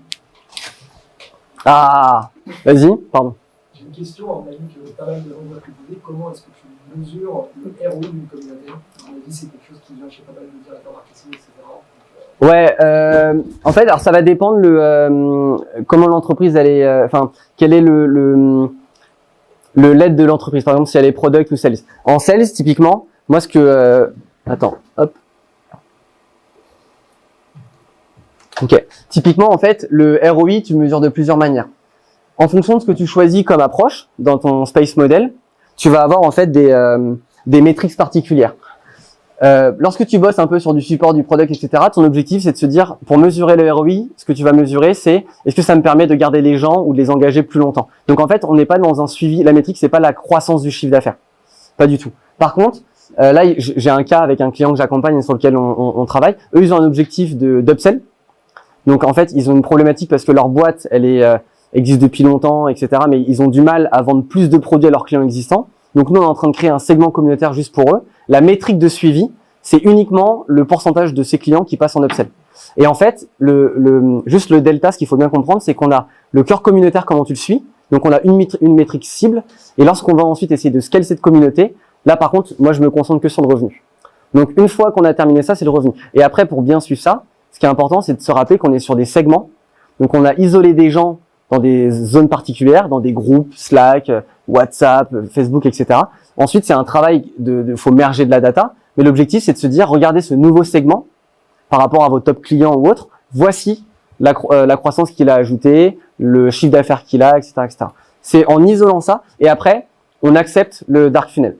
Ah, vas-y, pardon. J'ai une question, on a vu que pas mal de gens doivent te poser. Comment est-ce que tu mesures le ROI d'une communauté? On a dit c'est quelque chose qui vient chez pas mal de directeurs marketing, etc. Ouais, en fait, alors ça va dépendre comment l'entreprise elle est, enfin quel est le lead de l'entreprise. Par exemple, si elle est product ou sales. En sales, typiquement, moi ce que attends, hop. Ok. Typiquement, en fait, le ROI, tu le mesures de plusieurs manières. En fonction de ce que tu choisis comme approche dans ton space model, tu vas avoir en fait des métriques particulières. Lorsque tu bosses un peu sur du support, du product, etc., ton objectif, c'est de se dire, pour mesurer le ROI, ce que tu vas mesurer, c'est est-ce que ça me permet de garder les gens ou de les engager plus longtemps. Donc en fait, on n'est pas dans un suivi. La métrique, c'est pas la croissance du chiffre d'affaires, pas du tout. Par contre, Là, j'ai un cas avec un client que j'accompagne et sur lequel on travaille. Eux, ils ont un objectif d'upsell. Donc, en fait, ils ont une problématique parce que leur boîte, existe depuis longtemps, etc. Mais ils ont du mal à vendre plus de produits à leurs clients existants. Donc, nous, on est en train de créer un segment communautaire juste pour eux. La métrique de suivi, c'est uniquement le pourcentage de ces clients qui passent en upsell. Et en fait, juste le delta, ce qu'il faut bien comprendre, c'est qu'on a le cœur communautaire, comment tu le suis. Donc, on a une métrique cible. Et lorsqu'on va ensuite essayer de scaler cette communauté, là, par contre, moi, je me concentre que sur le revenu. Donc, une fois qu'on a terminé ça, c'est le revenu. Et après, pour bien suivre ça, ce qui est important, c'est de se rappeler qu'on est sur des segments. Donc, on a isolé des gens dans des zones particulières, dans des groupes, Slack, WhatsApp, Facebook, etc. Ensuite, c'est un travail faut merger de la data. Mais l'objectif, c'est de se dire, regardez ce nouveau segment par rapport à vos top clients ou autres. Voici la croissance qu'il a ajoutée, le chiffre d'affaires qu'il a, etc., etc. C'est en isolant ça. Et après, on accepte le dark funnel.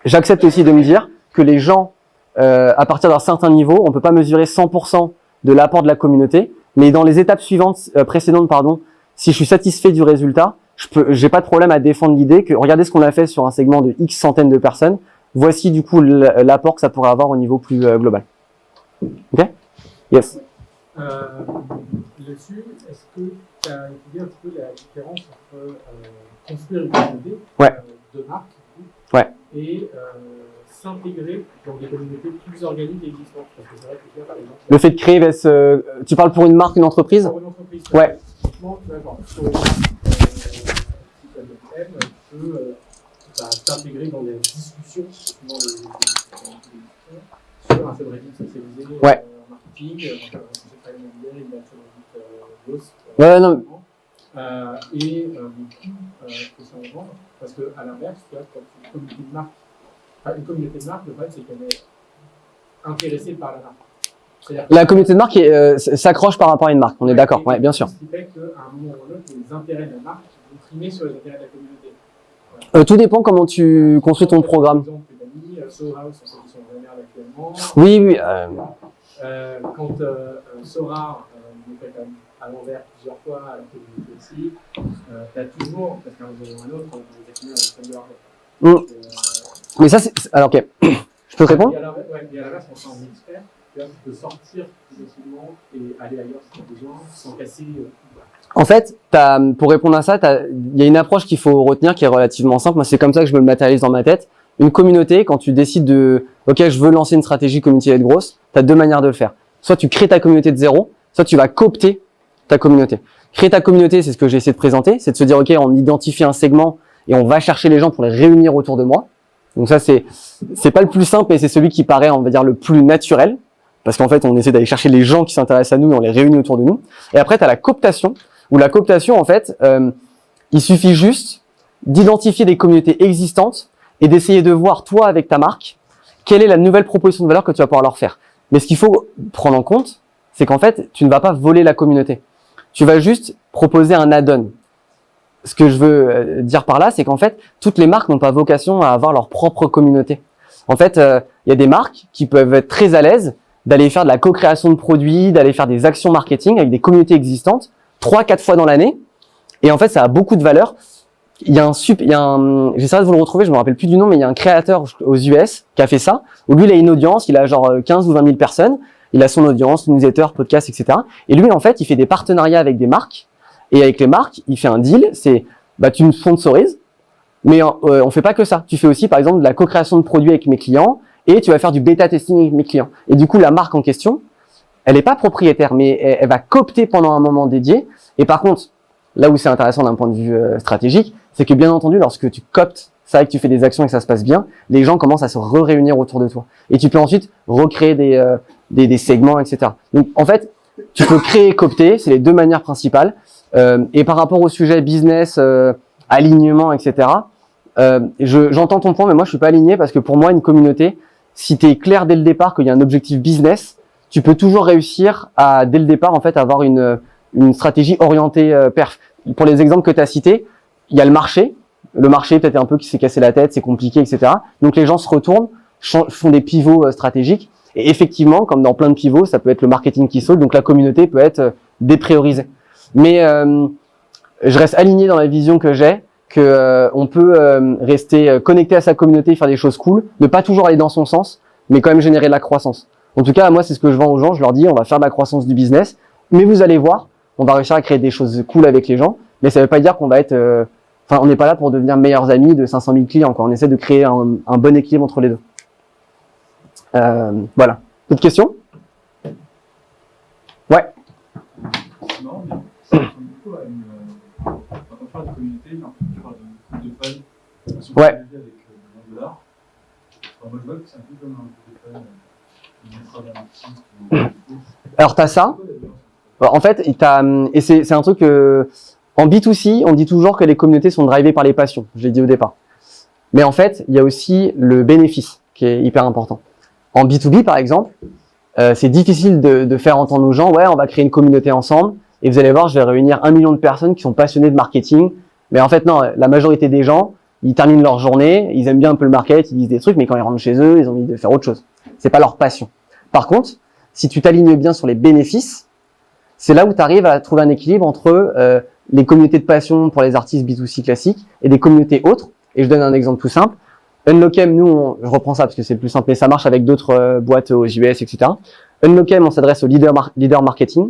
J'accepte aussi de me dire que les gens, à partir d'un certain niveau, on peut pas mesurer 100% de l'apport de la communauté, mais dans les étapes précédentes, si je suis satisfait du résultat, j'ai pas de problème à défendre l'idée que regardez ce qu'on a fait sur un segment de X centaines de personnes. Voici du coup l'apport que ça pourrait avoir au niveau plus global. Ok? Yes. Là-dessus, est-ce que tu as étudié un petit peu la différence entre construire une communauté de marque et s'intégrer dans des communautés plus organiques et existantes? Parce que c'est vrai que par exemple, le fait de créer, tu parles pour une marque, une entreprise? Pour une entreprise. Ouais. Typiquement, tu vas voir, sur une marque, si tu peux t'intégrer dans des discussions, sur un subreddit spécialisé en marketing, c'est très bien, il y a un subreddit Ouais, non. Et du coup, que ça en vendre, parce qu'à l'inverse, tu vois, quand une communauté de marque, le problème c'est qu'elle est intéressée par la marque. La communauté de marque s'accroche par rapport à une marque, on est d'accord, ouais, bien sûr. Ce qui fait qu'à un moment ou l'autre, les intérêts de la marque vont primer sur les intérêts de la communauté. Voilà. Tout dépend comment tu construis ton programme. Par exemple, tu as mis Sora, c'est ceux qui sont en merde actuellement. Oui. Quand Sora, il est fait quand même à l'envers plusieurs fois, alors que vous aussi, tu as toujours, parce qu'à un moment ou un autre, des actionnaires de Thunder. Mais ça, c'est. Alors, ok. Je peux te répondre? Et à l'inverse, on s'en expert, tu peux sortir plus facilement et aller ailleurs si tu as besoin, sans casser. En fait, pour répondre à ça, il y a une approche qu'il faut retenir qui est relativement simple. Moi, c'est comme ça que je me le matérialise dans ma tête. Une communauté, quand tu décides ok, je veux lancer une stratégie communauté de grosse, tu as deux manières de le faire. Soit tu crées ta communauté de zéro, soit tu vas coopter ta communauté. Créer ta communauté, c'est ce que j'ai essayé de présenter, c'est de se dire, ok, on identifie un segment et on va chercher les gens pour les réunir autour de moi. Donc ça, c'est pas le plus simple, mais c'est celui qui paraît, on va dire, le plus naturel. Parce qu'en fait, on essaie d'aller chercher les gens qui s'intéressent à nous et on les réunit autour de nous. Et après, tu as la cooptation, où la cooptation, en fait, il suffit juste d'identifier des communautés existantes et d'essayer de voir, toi, avec ta marque, quelle est la nouvelle proposition de valeur que tu vas pouvoir leur faire. Mais ce qu'il faut prendre en compte, c'est qu'en fait, tu ne vas pas voler la communauté. Tu vas juste proposer un add-on. Ce que je veux dire par là, c'est qu'en fait, toutes les marques n'ont pas vocation à avoir leur propre communauté. En fait, il y a des marques qui peuvent être très à l'aise d'aller faire de la co-création de produits, d'aller faire des actions marketing avec des communautés existantes 3-4 fois dans l'année. Et en fait, ça a beaucoup de valeur. J'essaierai de vous le retrouver, je me rappelle plus du nom, mais il y a un créateur aux US qui a fait ça, où lui, il a une audience, il a genre 15 ou 20 000 personnes, il a son audience, newsletter, podcast, etc. Et lui, en fait, il fait des partenariats avec des marques, et avec les marques, il fait un deal, c'est, tu me sponsorises, mais on fait pas que ça. Tu fais aussi, par exemple, de la co-création de produits avec mes clients, et tu vas faire du bêta testing avec mes clients. Et du coup, la marque en question, elle est pas propriétaire, mais elle va coopter pendant un moment dédié. Et par contre, là où c'est intéressant d'un point de vue stratégique, c'est que bien entendu, lorsque tu cooptes, c'est vrai que tu fais des actions et que ça se passe bien, les gens commencent à se réunir autour de toi. Et tu peux ensuite recréer des segments, etc. Donc, en fait, tu peux créer et coopter, c'est les deux manières principales. Et par rapport au sujet business, alignement, etc., j'entends ton point, mais moi, je suis pas aligné parce que pour moi, une communauté, si tu es clair dès le départ qu'il y a un objectif business, tu peux toujours réussir à, dès le départ, en fait, avoir une stratégie orientée perf. Pour les exemples que tu as cités, il y a le marché. Le marché, peut-être un peu qui s'est cassé la tête, c'est compliqué, etc. Donc, les gens se retournent, font des pivots stratégiques. Et effectivement, comme dans plein de pivots, ça peut être le marketing qui saute. Donc, la communauté peut être dépriorisée. Mais je reste aligné dans la vision que j'ai. que on peut rester connecté à sa communauté, faire des choses cool, ne pas toujours aller dans son sens, mais quand même générer de la croissance. En tout cas, moi, c'est ce que je vends aux gens. Je leur dis, on va faire de la croissance du business, mais vous allez voir, on va réussir à créer des choses cool avec les gens. Mais ça veut pas dire qu'on va être, on n'est pas là pour devenir meilleurs amis de 500 000 clients, quoi. On essaie de créer un bon équilibre entre les deux. Voilà. D'autres questions? Ouais. Non, mais ça ressemble beaucoup à une. Quand on parle de communauté, j'ai l'impression que tu parles de fun. Ouais. Avec $1. Moi, je vois que c'est un peu comme un groupe de fun. Alors, t'as ça. En fait, et c'est un truc en B2C, on dit toujours que les communautés sont drivées par les passions. Je l'ai dit au départ. Mais en fait, il y a aussi le bénéfice qui est hyper important. En B2B, par exemple, c'est difficile de faire entendre aux gens, ouais, on va créer une communauté ensemble, et vous allez voir, je vais réunir 1 million de personnes qui sont passionnées de marketing. Mais en fait, non, la majorité des gens, ils terminent leur journée, ils aiment bien un peu le market, ils disent des trucs, mais quand ils rentrent chez eux, ils ont envie de faire autre chose. C'est pas leur passion. Par contre, si tu t'alignes bien sur les bénéfices, c'est là où tu arrives à trouver un équilibre entre les communautés de passion pour les artistes B2C classiques et des communautés autres. Et je donne un exemple tout simple. Unlockem, nous, je reprends ça parce que c'est le plus simple, mais ça marche avec d'autres boîtes aux US, etc. Unlockem, on s'adresse aux leader marketing.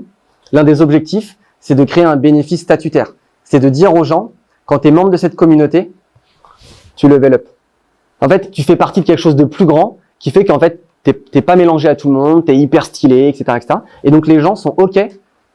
L'un des objectifs, c'est de créer un bénéfice statutaire. C'est de dire aux gens, quand tu es membre de cette communauté, tu level up. En fait, tu fais partie de quelque chose de plus grand qui fait qu'en fait, t'es pas mélangé à tout le monde, t'es hyper stylé, etc., etc. Et donc, les gens sont OK,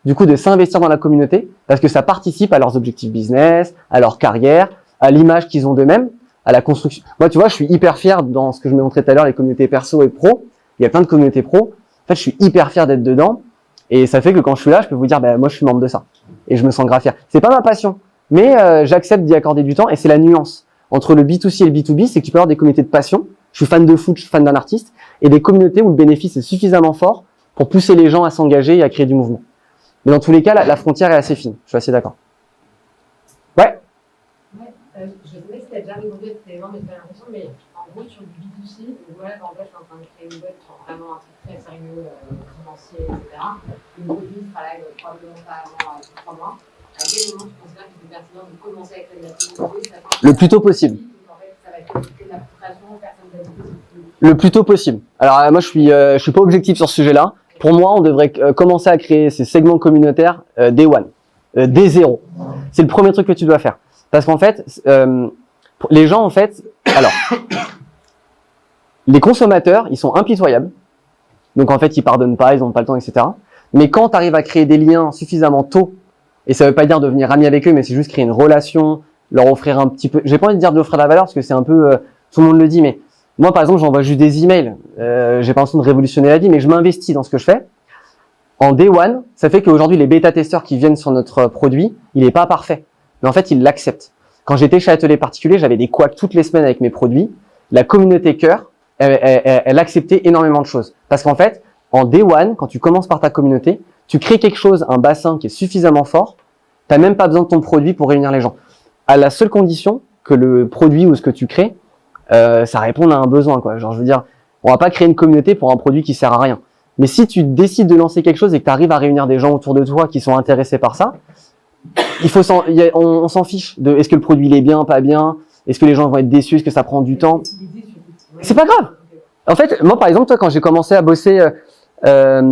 du coup, de s'investir dans la communauté parce que ça participe à leurs objectifs business, à leur carrière, à l'image qu'ils ont d'eux-mêmes, à la construction. Moi, tu vois, je suis hyper fier dans ce que je me montrais tout à l'heure, les communautés perso et pro. Il y a plein de communautés pro. En fait, je suis hyper fier d'être dedans. Et ça fait que quand je suis là, je peux vous dire, moi, je suis membre de ça. Et je me sens grave fier. C'est pas ma passion, mais j'accepte d'y accorder du temps. Et c'est la nuance entre le B2C et le B2B, c'est que tu peux avoir des communautés de passion. Je suis fan de foot, je suis fan d'un artiste. Et des communautés où le bénéfice est suffisamment fort pour pousser les gens à s'engager et à créer du mouvement. Mais dans tous les cas, la frontière est assez fine. Je suis assez d'accord. Ouais. Je sais pas si tu as déjà répondu à cette élément, mais j'ai l'impression, mais en gros, sur du B2C, voilà, en fait, je suis en train de créer une boîte sur vraiment un truc très sérieux, financier, etc. Une revue sera là probablement pas avant 3 mois. À quel moment tu considères que c'est pertinent de commencer à créer de la communauté? Le plus tôt possible. En fait, ça va être de la frustration, personne ne va dire. Le plus tôt possible. Alors moi, je suis pas objectif sur ce sujet-là. Pour moi, on devrait commencer à créer ces segments communautaires day one, day zéro. C'est le premier truc que tu dois faire. Parce qu'en fait, les gens, en fait, alors, les consommateurs, ils sont impitoyables. Donc, en fait, ils pardonnent pas, ils ont pas le temps, etc. Mais quand tu arrives à créer des liens suffisamment tôt, et ça veut pas dire devenir ami avec eux, mais c'est juste créer une relation, leur offrir un petit peu, j'ai pas envie de dire d'offrir de la valeur parce que c'est un peu, tout le monde le dit, mais moi, par exemple, j'envoie juste des emails. J'ai pas l'impression de révolutionner la vie, mais je m'investis dans ce que je fais. En day one, ça fait qu'aujourd'hui, les bêta-testeurs qui viennent sur notre produit, il est pas parfait. Mais en fait, ils l'acceptent. Quand j'étais chez Atelier Particulier, j'avais des couacs toutes les semaines avec mes produits. La communauté cœur, elle acceptait énormément de choses. Parce qu'en fait, en day one, quand tu commences par ta communauté, tu crées quelque chose, un bassin qui est suffisamment fort. T'as même pas besoin de ton produit pour réunir les gens. À la seule condition que le produit ou ce que tu crées, ça répond à un besoin, quoi. Genre, je veux dire, on va pas créer une communauté pour un produit qui sert à rien. Mais si tu décides de lancer quelque chose et que tu arrives à réunir des gens autour de toi qui sont intéressés par ça, on s'en fiche de est-ce que le produit il est bien, pas bien, est-ce que les gens vont être déçus, est-ce que ça prend du temps. C'est pas grave. En fait, moi par exemple, toi quand j'ai commencé à bosser, là,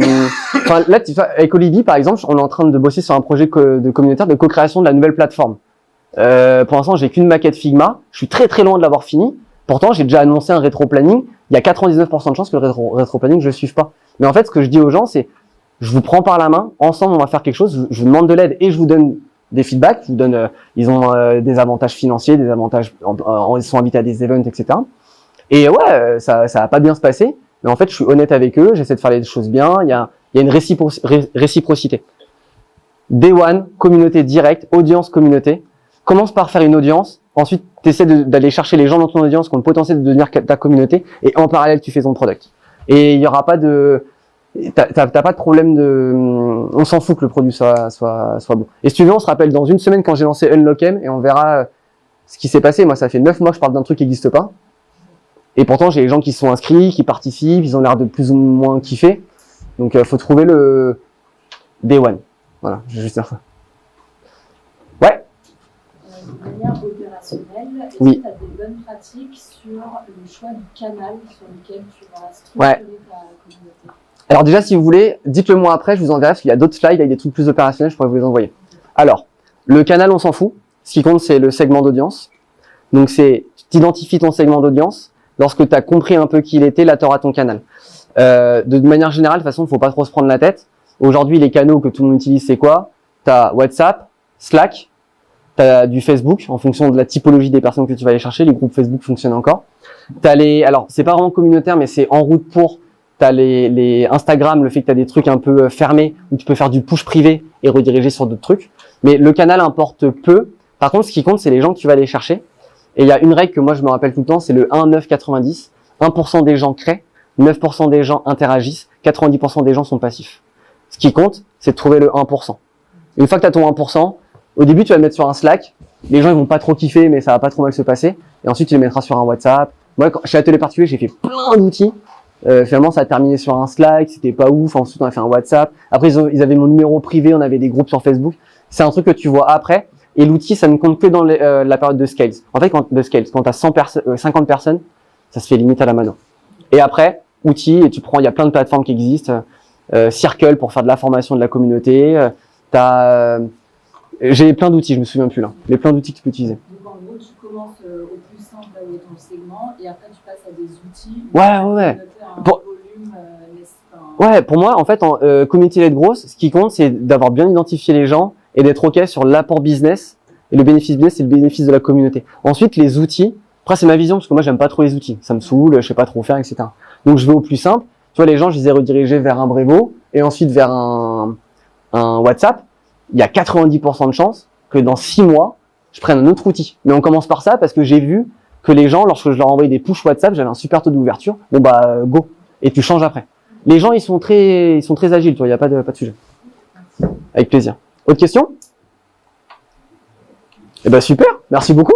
avec Olivier par exemple, on est en train de bosser sur un projet de communautaire de co-création de la nouvelle plateforme. Pour l'instant, j'ai qu'une maquette Figma. Je suis très très loin de l'avoir fini. Pourtant, j'ai déjà annoncé un rétro-planning. Il y a 99% de chances que le rétro-planning, je le suive pas. Mais en fait, ce que je dis aux gens, c'est je vous prends par la main, ensemble, on va faire quelque chose. Je vous demande de l'aide et je vous donne des feedbacks. Je vous donne, ils ont des avantages financiers, des avantages, ils sont invités à des events, etc. Et ouais, ça va pas bien se passer. Mais en fait, je suis honnête avec eux. J'essaie de faire les choses bien. Il y a une réciprocité. Day one, communauté directe, audience communauté. Commence par faire une audience. Ensuite, tu essaies d'aller chercher les gens dans ton audience qui ont le potentiel de devenir ta communauté. Et en parallèle, tu fais ton product. Et il y aura pas de, t'as pas de problème de, on s'en fout que le produit soit bon. Et si tu veux, on se rappelle dans une semaine quand j'ai lancé Unlockem et on verra ce qui s'est passé. Moi, ça fait 9 mois que je parle d'un truc qui n'existe pas. Et pourtant, j'ai les gens qui sont inscrits, qui participent, ils ont l'air de plus ou moins kiffer. Donc, faut trouver le day one. Voilà, je vais juste dire ça. Ouais. De manière opérationnelle, opérationnel, est-ce Oui. que tu as des bonnes pratiques sur le choix du canal sur lequel tu vas structurer ta communauté? Alors déjà, si vous voulez, dites-le moi après, je vous enverrai, parce qu'il y a d'autres slides avec des trucs plus opérationnels, je pourrais vous les envoyer. Alors, le canal, on s'en fout. Ce qui compte, c'est le segment d'audience. Donc, tu identifies ton segment d'audience. Lorsque tu as compris un peu qui il était, là, tu auras ton canal. De manière générale, de toute façon, il ne faut pas trop se prendre la tête. Aujourd'hui, les canaux que tout le monde utilise, c'est quoi? Tu as WhatsApp, Slack, tu as du Facebook, en fonction de la typologie des personnes que tu vas aller chercher. Les groupes Facebook fonctionnent encore. Alors, c'est pas vraiment communautaire, mais c'est en route pour. Tu as les Instagram, le fait que tu as des trucs un peu fermés, où tu peux faire du push privé et rediriger sur d'autres trucs. Mais le canal importe peu. Par contre, ce qui compte, c'est les gens que tu vas aller chercher. Et il y a une règle que moi, je me rappelle tout le temps, c'est le 1-9-90. 1% des gens créent, 9% des gens interagissent, 90% des gens sont passifs. Ce qui compte, c'est de trouver le 1%. Une fois que tu as ton 1%, au début, tu vas le mettre sur un Slack. Les gens, ils vont pas trop kiffer, mais ça va pas trop mal se passer. Et ensuite, tu les mettras sur un WhatsApp. Moi, chez Atelier Particulier, j'ai fait plein d'outils. Finalement, ça a terminé sur un Slack, c'était pas ouf. Ensuite, on a fait un WhatsApp. Après, ils avaient mon numéro privé, on avait des groupes sur Facebook. C'est un truc que tu vois après. Et l'outil, ça ne compte que dans la période de scales. En fait, quand tu as 50 personnes, ça se fait limite à la mano. Et après, outils, et il y a plein de plateformes qui existent. Circle pour faire de la formation de la communauté. J'ai plein d'outils, je me souviens plus là. Mais plein d'outils que tu peux utiliser. Donc en gros, tu commences au plus simple là où est ton segment et après tu passes à des outils. Ouais. Ouais, pour moi, en fait, en community-led growth, ce qui compte, c'est d'avoir bien identifié les gens et d'être OK sur l'apport business. Et le bénéfice business, c'est le bénéfice de la communauté. Ensuite, les outils. Après, c'est ma vision, parce que moi, j'aime pas trop les outils. Ça me saoule, je sais pas trop faire, etc. Donc, je vais au plus simple. Tu vois, les gens, je les ai redirigés vers un Brevo et ensuite vers un WhatsApp. Il y a 90% de chances que dans 6 mois, je prenne un autre outil. Mais on commence par ça parce que j'ai vu que les gens, lorsque je leur envoyais des push WhatsApp, j'avais un super taux d'ouverture. Bon, go. Et tu changes après. Les gens, ils sont très agiles, tu vois, il n'y a pas de sujet. Avec plaisir. Autre question? Eh ben, super. Merci beaucoup.